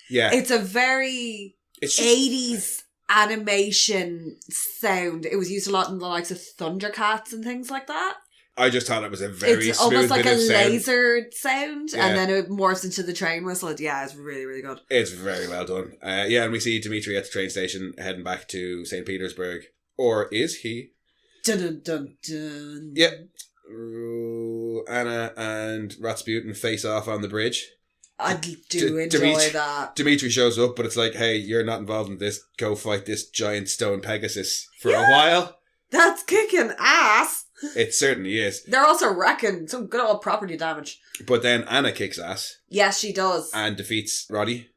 Yeah. It's a very It's just, 80s animation sound. It was used a lot in the likes of Thundercats and things like that. I just thought it was a very It's smooth almost like bit a of sound. laser sound, Yeah. and then it morphs into the train whistle. Yeah, it's really, really good. It's very well done. And we see Dimitri at the train station heading back to St. Petersburg. Or is he? Dun dun dun dun. Yep. Anna and Rasputin face off on the bridge. I do enjoy that. Dimitri shows up, but it's like, hey, you're not involved in this. Go fight this giant stone Pegasus for a while. That's kicking ass. It certainly is. They're also wrecking some good old property damage. But then Anna kicks ass. Yes, she does. And defeats Roddy.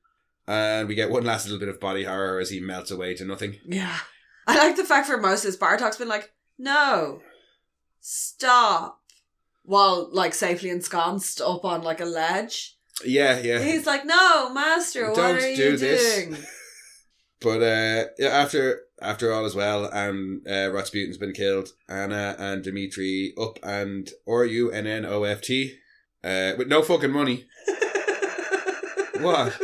And we get one last little bit of body horror as he melts away to nothing. Yeah. I like the fact for most of this, Bartok's been like, no, stop. While, like, safely ensconced up on, like, a ledge. Yeah, yeah. He's like, no, master, what are you doing? But after all is well and Rasputin's been killed, Anna and Dimitri up and RUNNOFT with no fucking money. What?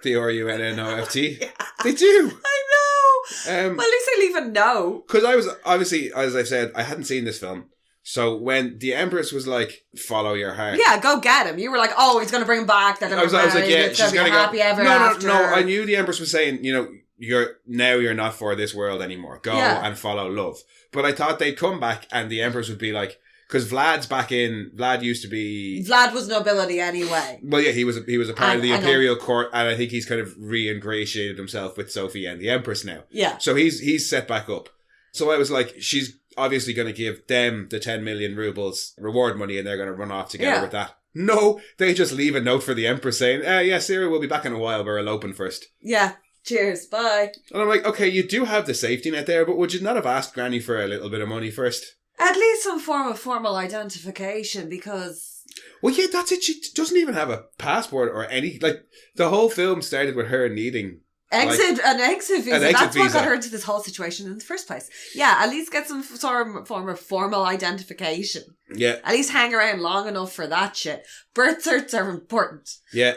The RUNNOFT? Yeah. They do. I know. Well, at least they'll even know. Because I was, obviously, as I've said, I hadn't seen this film. So when the Empress was like, follow your heart. Yeah, go get him. You were like, oh, he's going to bring him back. They're going to I was like, yeah, she's going to go. happy ever after. No, I knew the Empress was saying, you know, you're not for this world anymore. Go and follow love. But I thought they'd come back and the Empress would be like, because Vlad's back in, Vlad used to be... Vlad was nobility anyway. Well, yeah, he was a part of the Imperial Court, and I think he's kind of re-ingratiated himself with Sophie and the Empress now. Yeah. So he's set back up. So I was like, she's obviously going to give them the 10 million rubles reward money and they're going to run off together with that. No, they just leave a note for the Empress saying, yeah, Ciara, we'll be back in a while, we're eloping first. Yeah. Cheers, bye. And I'm like, okay, you do have the safety net there, but would you not have asked Granny for a little bit of money first? At least some form of formal identification, because... Well, yeah, that's it. She doesn't even have a passport or any... Like, the whole film started with her needing... an exit visa. That's what visa. got her into this whole situation in the first place. Yeah, at least get some form of formal identification. Yeah. At least hang around long enough for that shit. Birth certs are important. Yeah.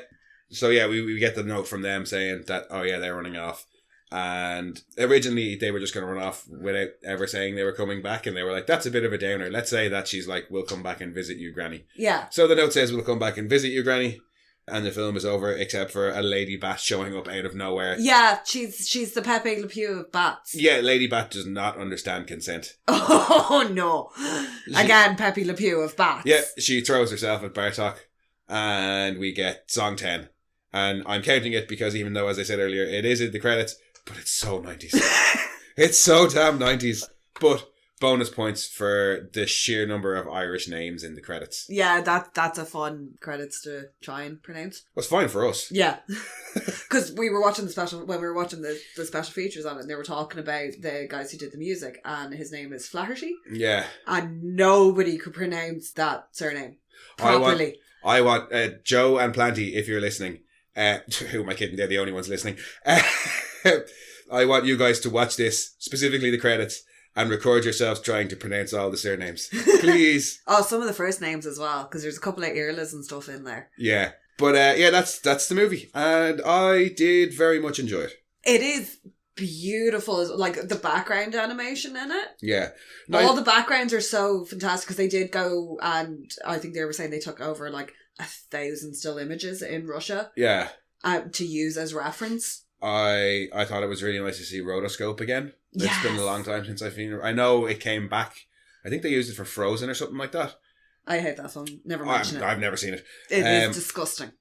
So yeah, we get the note from them saying that, oh yeah, they're running off. And originally they were just going to run off without ever saying they were coming back. And they were like, that's a bit of a downer. Let's say that she's like, we'll come back and visit you, Granny. Yeah. So the note says, we'll come back and visit you, Granny. And the film is over, except for a Lady Bat showing up out of nowhere. Yeah, she's the Pepe Le Pew of bats. Yeah, Lady Bat does not understand consent. Oh, no. Again, Pepe Le Pew of bats. Yeah, she throws herself at Bartok. And we get song 10. And I'm counting it because even though, as I said earlier, it is in the credits, but it's so 90s. It's so damn 90s. But bonus points for the sheer number of Irish names in the credits. Yeah, that's a fun credits to try and pronounce. Well, it's fine for us. Yeah. Because we were watching when we were watching the special features on it, and they were talking about the guys who did the music, and his name is Flaherty. Yeah. And nobody could pronounce that surname properly. I want Joe and Planty, if you're listening. Who am I kidding? They're the only ones listening. I want you guys to watch this, specifically the credits, and record yourselves trying to pronounce all the surnames. Please. Oh, some of the first names as well, because there's a couple of Irlas and stuff in there. Yeah. But that's the movie. And I did very much enjoy it. It is beautiful, like the background animation in it. Yeah. All the backgrounds are so fantastic, because they did go, and I think they were saying they took over like 1,000 still images in Russia. Yeah. To use as reference. I thought it was really nice to see rotoscope again. Yes. It's been a long time since I've seen it. I know it came back. I think they used it for Frozen or something like that. I hate that film. Never mention it. I've never seen it. It is disgusting.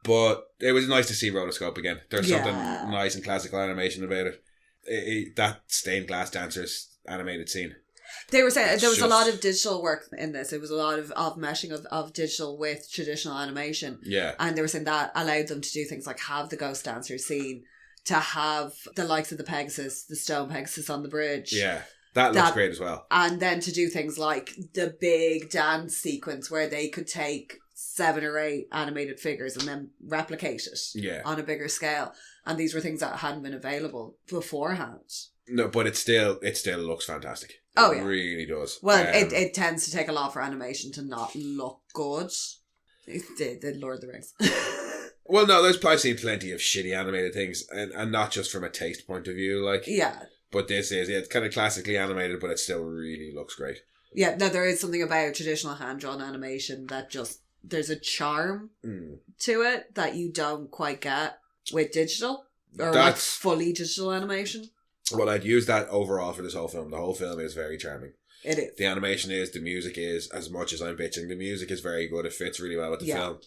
But it was nice to see rotoscope again. There's something Yeah. nice and classical animation about it. That stained glass dancers animated scene. They were saying there was a lot of digital work in this. It was a lot of meshing of digital with traditional animation. Yeah. And they were saying that allowed them to do things like have the ghost dancer scene, to have the likes of the Pegasus, the stone Pegasus on the bridge. Yeah. That looks great as well. And then to do things like the big dance sequence where they could take 7 or 8 animated figures and then replicate it on a bigger scale. And these were things that hadn't been available beforehand. No, but it still looks fantastic. Oh, It yeah. really does. Well, it tends to take a lot for animation to not look good. The Lord of the Rings. Well, no, I've seen plenty of shitty animated things, and not just from a taste point of view, like. Yeah. But this is, it's kind of classically animated, but it still really looks great. Yeah, no, there is something about traditional hand-drawn animation that just, there's a charm to it that you don't quite get with digital, or like fully digital animation. Well, I'd use that overall for this whole film. The whole film is very charming. It is. The animation is, the music is, as much as I'm bitching, the music is very good. It fits really well with the film.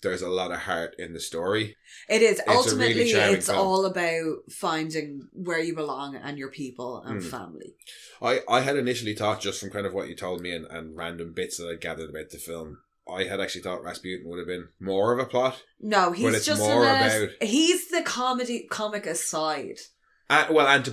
There's a lot of heart in the story. It is. Ultimately, really it's all about finding where you belong and your people and family. I had initially thought, just from kind of what you told me and random bits that I'd gathered about the film, I had actually thought Rasputin would have been more of a plot. No, he's just more about... He's the comic aside. And to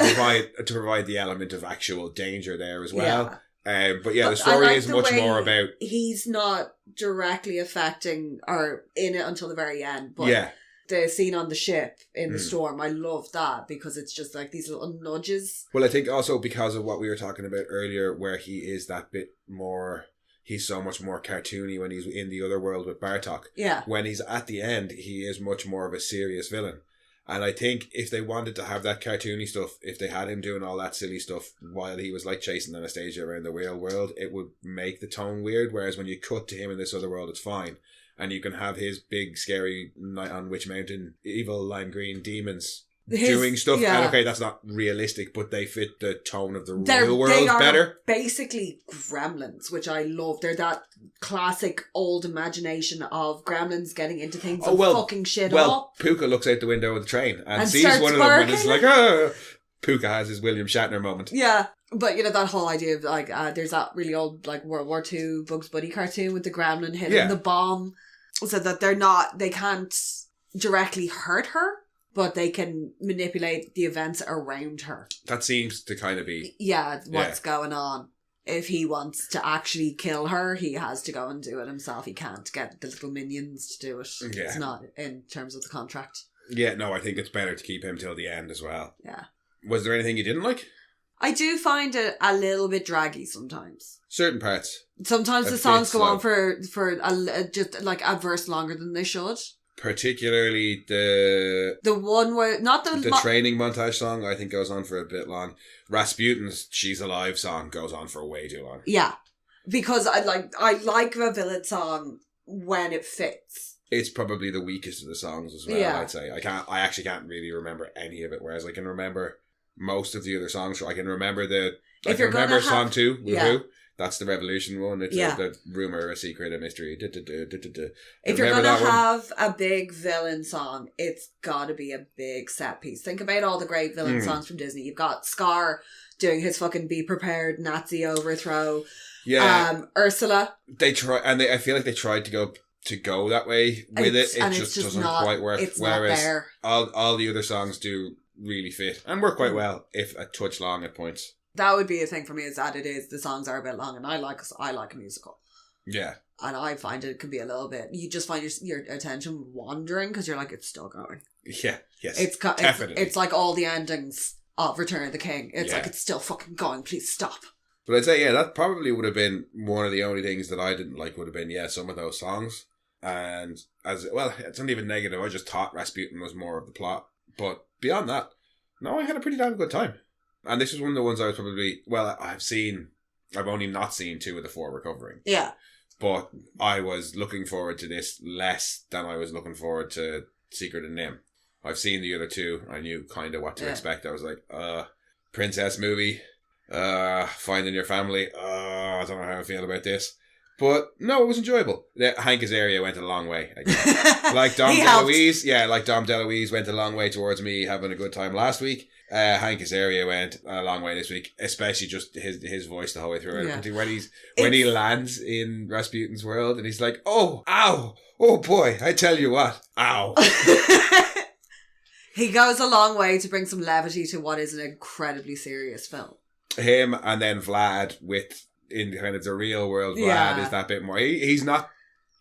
provide the element of actual danger there as well. But the story is much more about... He's not directly affecting or in it until the very end. But the scene on the ship in the storm, I love that because it's just like these little nudges. Well, I think also because of what we were talking about earlier, where he is that bit more... He's so much more cartoony when he's in the other world with Bartok. Yeah. When he's at the end, he is much more of a serious villain. And I think if they wanted to have that cartoony stuff, if they had him doing all that silly stuff while he was like chasing Anastasia around the real world, it would make the tone weird. Whereas when you cut to him in this other world, it's fine. And you can have his big, scary Night on Witch Mountain, evil lime green demons doing stuff. Yeah. And okay, that's not realistic, but they fit the tone of the real world better. Basically gremlins, which I love. They're that classic old imagination of gremlins getting into things and fucking shit up. Puka looks out the window of the train and sees one of them and is like, Puka has his William Shatner moment. Yeah. But, you know, that whole idea of, like, there's that really old, like, World War II Bugs Bunny cartoon with the gremlin hitting the bomb. So that they can't directly hurt her, but they can manipulate the events around her. That seems to kind of be... what's going on. If he wants to actually kill her, he has to go and do it himself. He can't get the little minions to do it. Yeah. It's not in terms of the contract. Yeah, no, I think it's better to keep him till the end as well. Yeah. Was there anything you didn't like? I do find it a little bit draggy sometimes. Certain parts. Sometimes the songs go on for just like a verse longer than they should. Particularly the one where the training montage song, I think, goes on for a bit long. Rasputin's "She's Alive" song goes on for way too long. Yeah, because I like a villain song when it fits. It's probably the weakest of the songs as well. I'd say I actually can't really remember any of it, whereas I can remember most of the other songs. I can remember song 2, Woohoo. That's the Revolution one. It's the rumor, a secret, a mystery. If you're going to have a big villain song, it's got to be a big set piece. Think about all the great villain songs from Disney. You've got Scar doing his fucking Be Prepared Nazi overthrow. Yeah. Ursula. They try, and I feel like they tried to go that way with it. It just doesn't quite work. It's Whereas not there. all the other songs do really fit and work quite well, if a touch long at points. That would be a thing for me, is that the songs are a bit long, and I like a musical. Yeah. And I find it can be a little bit, you just find your attention wandering because you're like, it's still going. Yeah, yes. Definitely. It's like all the endings of Return of the King. It's like, it's still fucking going, please stop. But I'd say, that probably would have been one of the only things that I didn't like, would have been, some of those songs. And it's not even negative, I just thought Rasputin was more of the plot. But beyond that, no, I had a pretty damn good time. And this was one of the ones I was probably... Well, I've only not seen 2 of the 4 recovering. Yeah. But I was looking forward to this less than I was looking forward to Secret and Nim. I've seen the other 2. I knew kind of what to expect. I was like, princess movie. Finding your family. I don't know how I feel about this. But no, it was enjoyable. Hank Azaria went a long way. Like Dom DeLuise went a long way towards me having a good time last week. Hank Azaria went a long way this week, especially just his voice the whole way through. Yeah. When he lands in Rasputin's world and he's like, oh, ow, oh boy, I tell you what, ow. He goes a long way to bring some levity to what is an incredibly serious film. Him and then Vlad in kind of the real world, Vlad is that bit more. He's not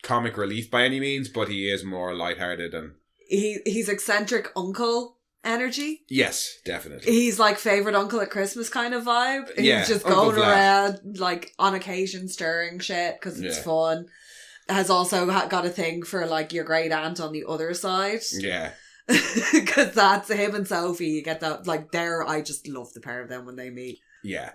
comic relief by any means, but he is more lighthearted and he's eccentric uncle energy. Yes, definitely. He's like favourite uncle at Christmas kind of vibe. Yeah, He's just Uncle going Vlad. around, like, on occasion stirring shit because it's fun. Has also got a thing for, like, your great aunt on the other side. Yeah. Because that's him and Sophie. You get that, like, I just love the pair of them when they meet. Yeah.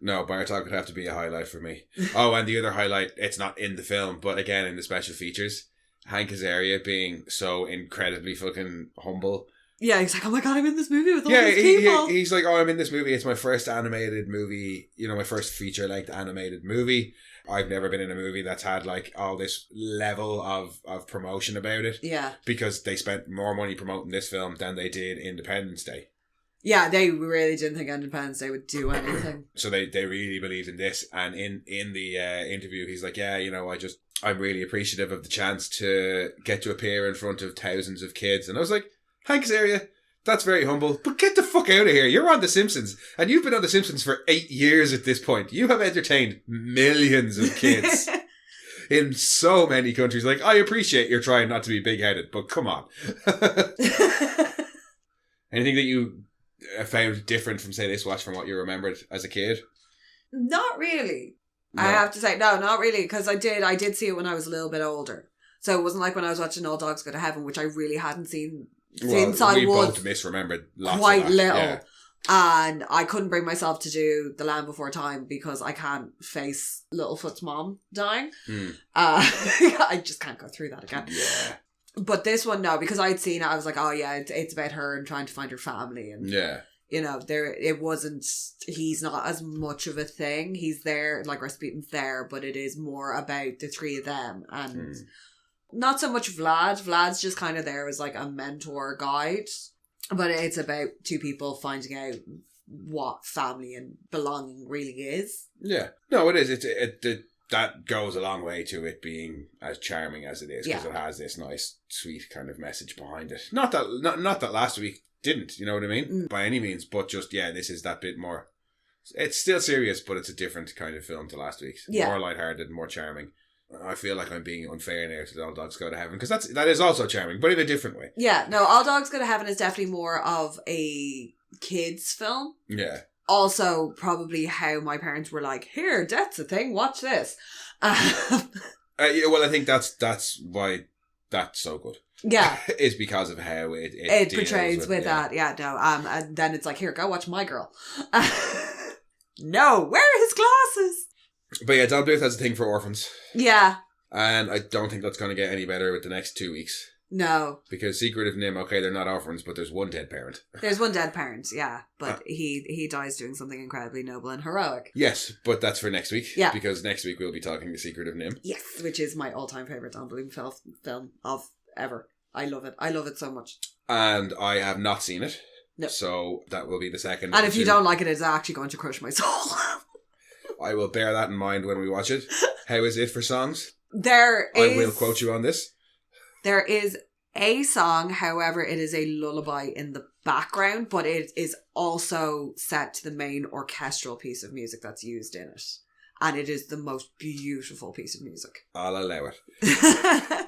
No, Bartok would have to be a highlight for me. Oh, and the other highlight, it's not in the film, but again in the special features, Hank Azaria being so incredibly fucking humble. Yeah, he's like, oh my god, I'm in this movie with all these people. He's like, oh, I'm in this movie. It's my first animated movie, my first feature-length animated movie. I've never been in a movie that's had like all this level of promotion about it. Yeah. Because they spent more money promoting this film than they did Independence Day. Yeah, they really didn't think Independence Day would do anything. So they really believed in this. And in the interview, he's like, yeah, I'm really appreciative of the chance to get to appear in front of thousands of kids. And I was like, Hank Azaria, that's very humble, but get the fuck out of here. You're on The Simpsons, and you've been on The Simpsons for 8 years at this point. You have entertained millions of kids in so many countries. Like, I appreciate you're trying not to be big-headed, but come on. Anything that you found different from, say, this watch from what you remembered as a kid? Not really. No. I have to say, no, not really, because I did see it when I was a little bit older. So it wasn't like when I was watching All Dogs Go to Heaven, which I really hadn't seen since I was both misremembered lots quite of that. little. Yeah. And I couldn't bring myself to do The Land Before Time because I can't face Littlefoot's mom dying. I just can't go through that again. Yeah. But this one, no, because I'd seen it, I was like, oh yeah, it's about her and trying to find her family. And Yeah. He's not as much of a thing. He's there, like Rasputin's there, but it is more about the three of them. And not so much Vlad. Vlad's just kind of there as like a mentor guide. But it's about two people finding out what family and belonging really is. Yeah. No, it is. That goes a long way to it being as charming as it is, because it has this nice, sweet kind of message behind it. Not that last week didn't, you know what I mean? By any means, but just, this is that bit more. It's still serious, but it's a different kind of film to last week's. Yeah. More lighthearted, more charming. I feel like I'm being unfair now to All Dogs Go to Heaven, because that is also charming, but in a different way. Yeah, no, All Dogs Go to Heaven is definitely more of a kids' film. Yeah. Also, probably how my parents were like, here, death's a thing, watch this. Well, I think that's why that's so good. Yeah. Is because of how it portrays with that. Yeah, no. And then it's like, here, go watch My Girl. No, where are his glasses? But yeah, Don Bluth has a thing for orphans. Yeah. And I don't think that's going to get any better with the next 2 weeks. No. Because Secret of Nim, okay, they're not orphans, but there's one dead parent. There's one dead parent, yeah. But he dies doing something incredibly noble and heroic. Yes, but that's for next week. Yeah. Because next week we'll be talking The Secret of Nim. Yes, which is my all-time favourite Don Bluth film of ever. I love it. I love it so much. And I have not seen it. No. So that will be the second. And if you don't like it, it's actually going to crush my soul. I will bear that in mind when we watch it. How is it for songs? I will quote you on this. There is a song, however, it is a lullaby in the background, but it is also set to the main orchestral piece of music that's used in it. And it is the most beautiful piece of music. I'll allow it.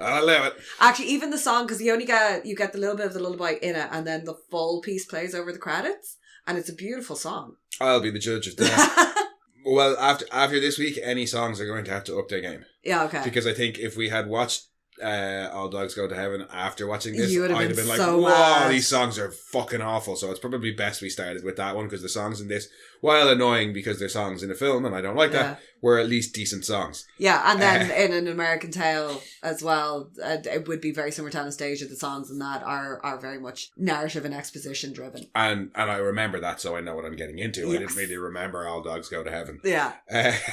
I'll allow it. Actually, even the song, because you get the little bit of the lullaby in it, and then the full piece plays over the credits, and it's a beautiful song. I'll be the judge of that. Well, after this week, any songs are going to have to up their game. Yeah, okay. Because I think if we had watched All Dogs Go to Heaven after watching this, I'd have been like, so whoa, mad. These songs are fucking awful. So it's probably best we started with that one, because the songs in this, while annoying because they're songs in a film and I don't like that, were at least decent songs. Yeah, and then in An American Tale as well, it would be very similar to Anastasia. The songs in that are very much narrative and exposition driven. And I remember that, so I know what I'm getting into. Yes. I didn't really remember All Dogs Go to Heaven. Yeah.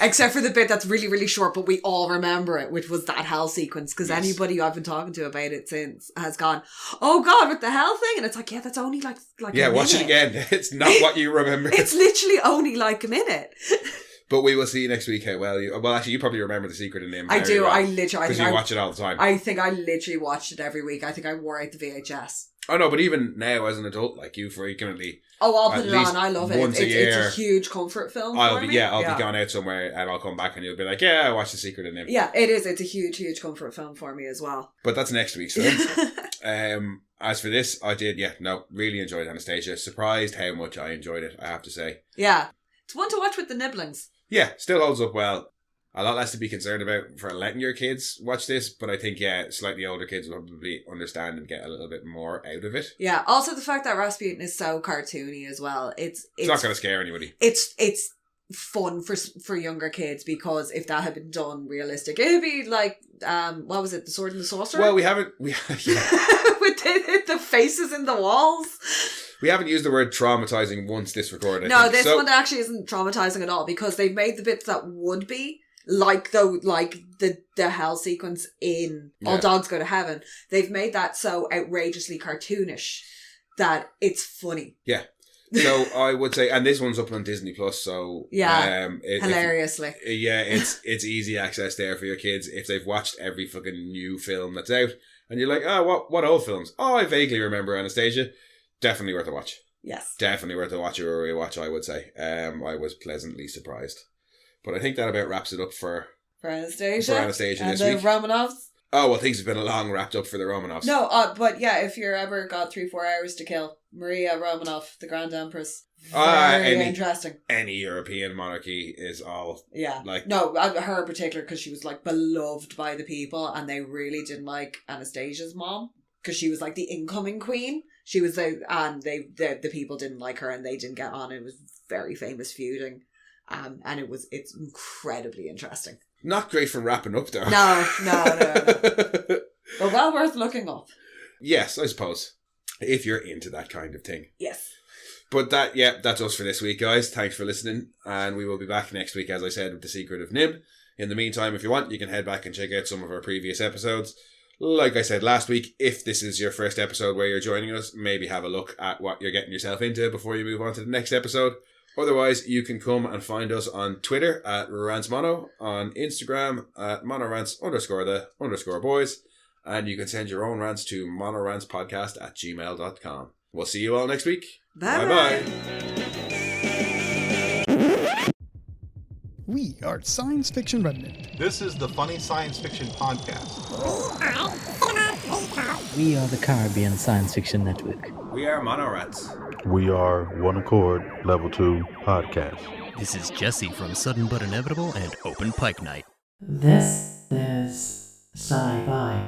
Except for the bit that's really, really short, but we all remember it, which was that hell sequence, because anybody I've been talking to about it since has gone, oh God, with the hell thing? And it's like, yeah, that's only like yeah, watch it again. It's not what you remember. It's literally only like a minute. But we will see next week how well you... Well, actually, you probably remember The Secret of Nim. I do. Well, I literally... Because you watch it all the time. I think I literally watched it every week. I think I wore out the VHS. Oh, no, but even now, as an adult, like you frequently... Oh, I'll put it on. I love it. Once a year, it's a huge comfort film for me. Yeah, I'll be gone out somewhere and I'll come back and you'll be like, yeah, I watched The Secret of Nim. Yeah, it is. It's a huge, huge comfort film for me as well. But that's next week's film. As for this, I did, really enjoyed Anastasia. Surprised how much I enjoyed it, I have to say. Yeah. It's one to watch with the nibblings. Yeah, still holds up well. A lot less to be concerned about for letting your kids watch this, but I think, slightly older kids will probably understand and get a little bit more out of it. Yeah, also the fact that Rasputin is so cartoony as well. It's not going to scare anybody. It's fun for younger kids, because if that had been done realistic, it would be like, what was it, The Sword and the Sorcerer? Well, yeah. With the faces in the walls. We haven't used the word traumatizing once this recorded. No, this one actually isn't traumatizing at all, because they've made the bits that would be, like the hell sequence in All Dogs Go to Heaven, they've made that so outrageously cartoonish that it's funny. Yeah. So I would say, and this one's up on Disney Plus, so hilariously. It's easy access there for your kids if they've watched every fucking new film that's out, and you're like, oh, what old films? Oh, I vaguely remember Anastasia. Definitely worth a watch. Yes, definitely worth a watch or a rewatch, I would say. I was pleasantly surprised, but I think that about wraps it up for Anastasia. For Anastasia and this the week. Romanovs. Oh, well, things have been long wrapped up for the Romanovs. No, but yeah, if you're ever got 3-4 hours to kill, Maria Romanov, the Grand Empress, very interesting. Any European monarchy is all her in particular, because she was like beloved by the people, and they really didn't like Anastasia's mom because she was like the incoming queen. She was and the people didn't like her, and they didn't get on. It was very famous feuding, and it's incredibly interesting. Not great for wrapping up, though. No. But well worth looking up. Yes, I suppose. If you're into that kind of thing. Yes. But that's us for this week, guys. Thanks for listening. And we will be back next week, as I said, with The Secret of Nib. In the meantime, if you want, you can head back and check out some of our previous episodes. Like I said last week, if this is your first episode where you're joining us, maybe have a look at what you're getting yourself into before you move on to the next episode. Otherwise, you can come and find us on Twitter at rantsmono, on Instagram at monorants_the_boys, and you can send your own rants to monorantspodcast@gmail.com. We'll see you all next week. Bye-bye. We are Science Fiction Remnant. This is the Funny Science Fiction Podcast. We are the Caribbean Science Fiction Network. We are Monorants. We are One Accord Level 2 Podcast. This is Jesse from Sudden But Inevitable and Open Pike Night. This is Sci-Fi.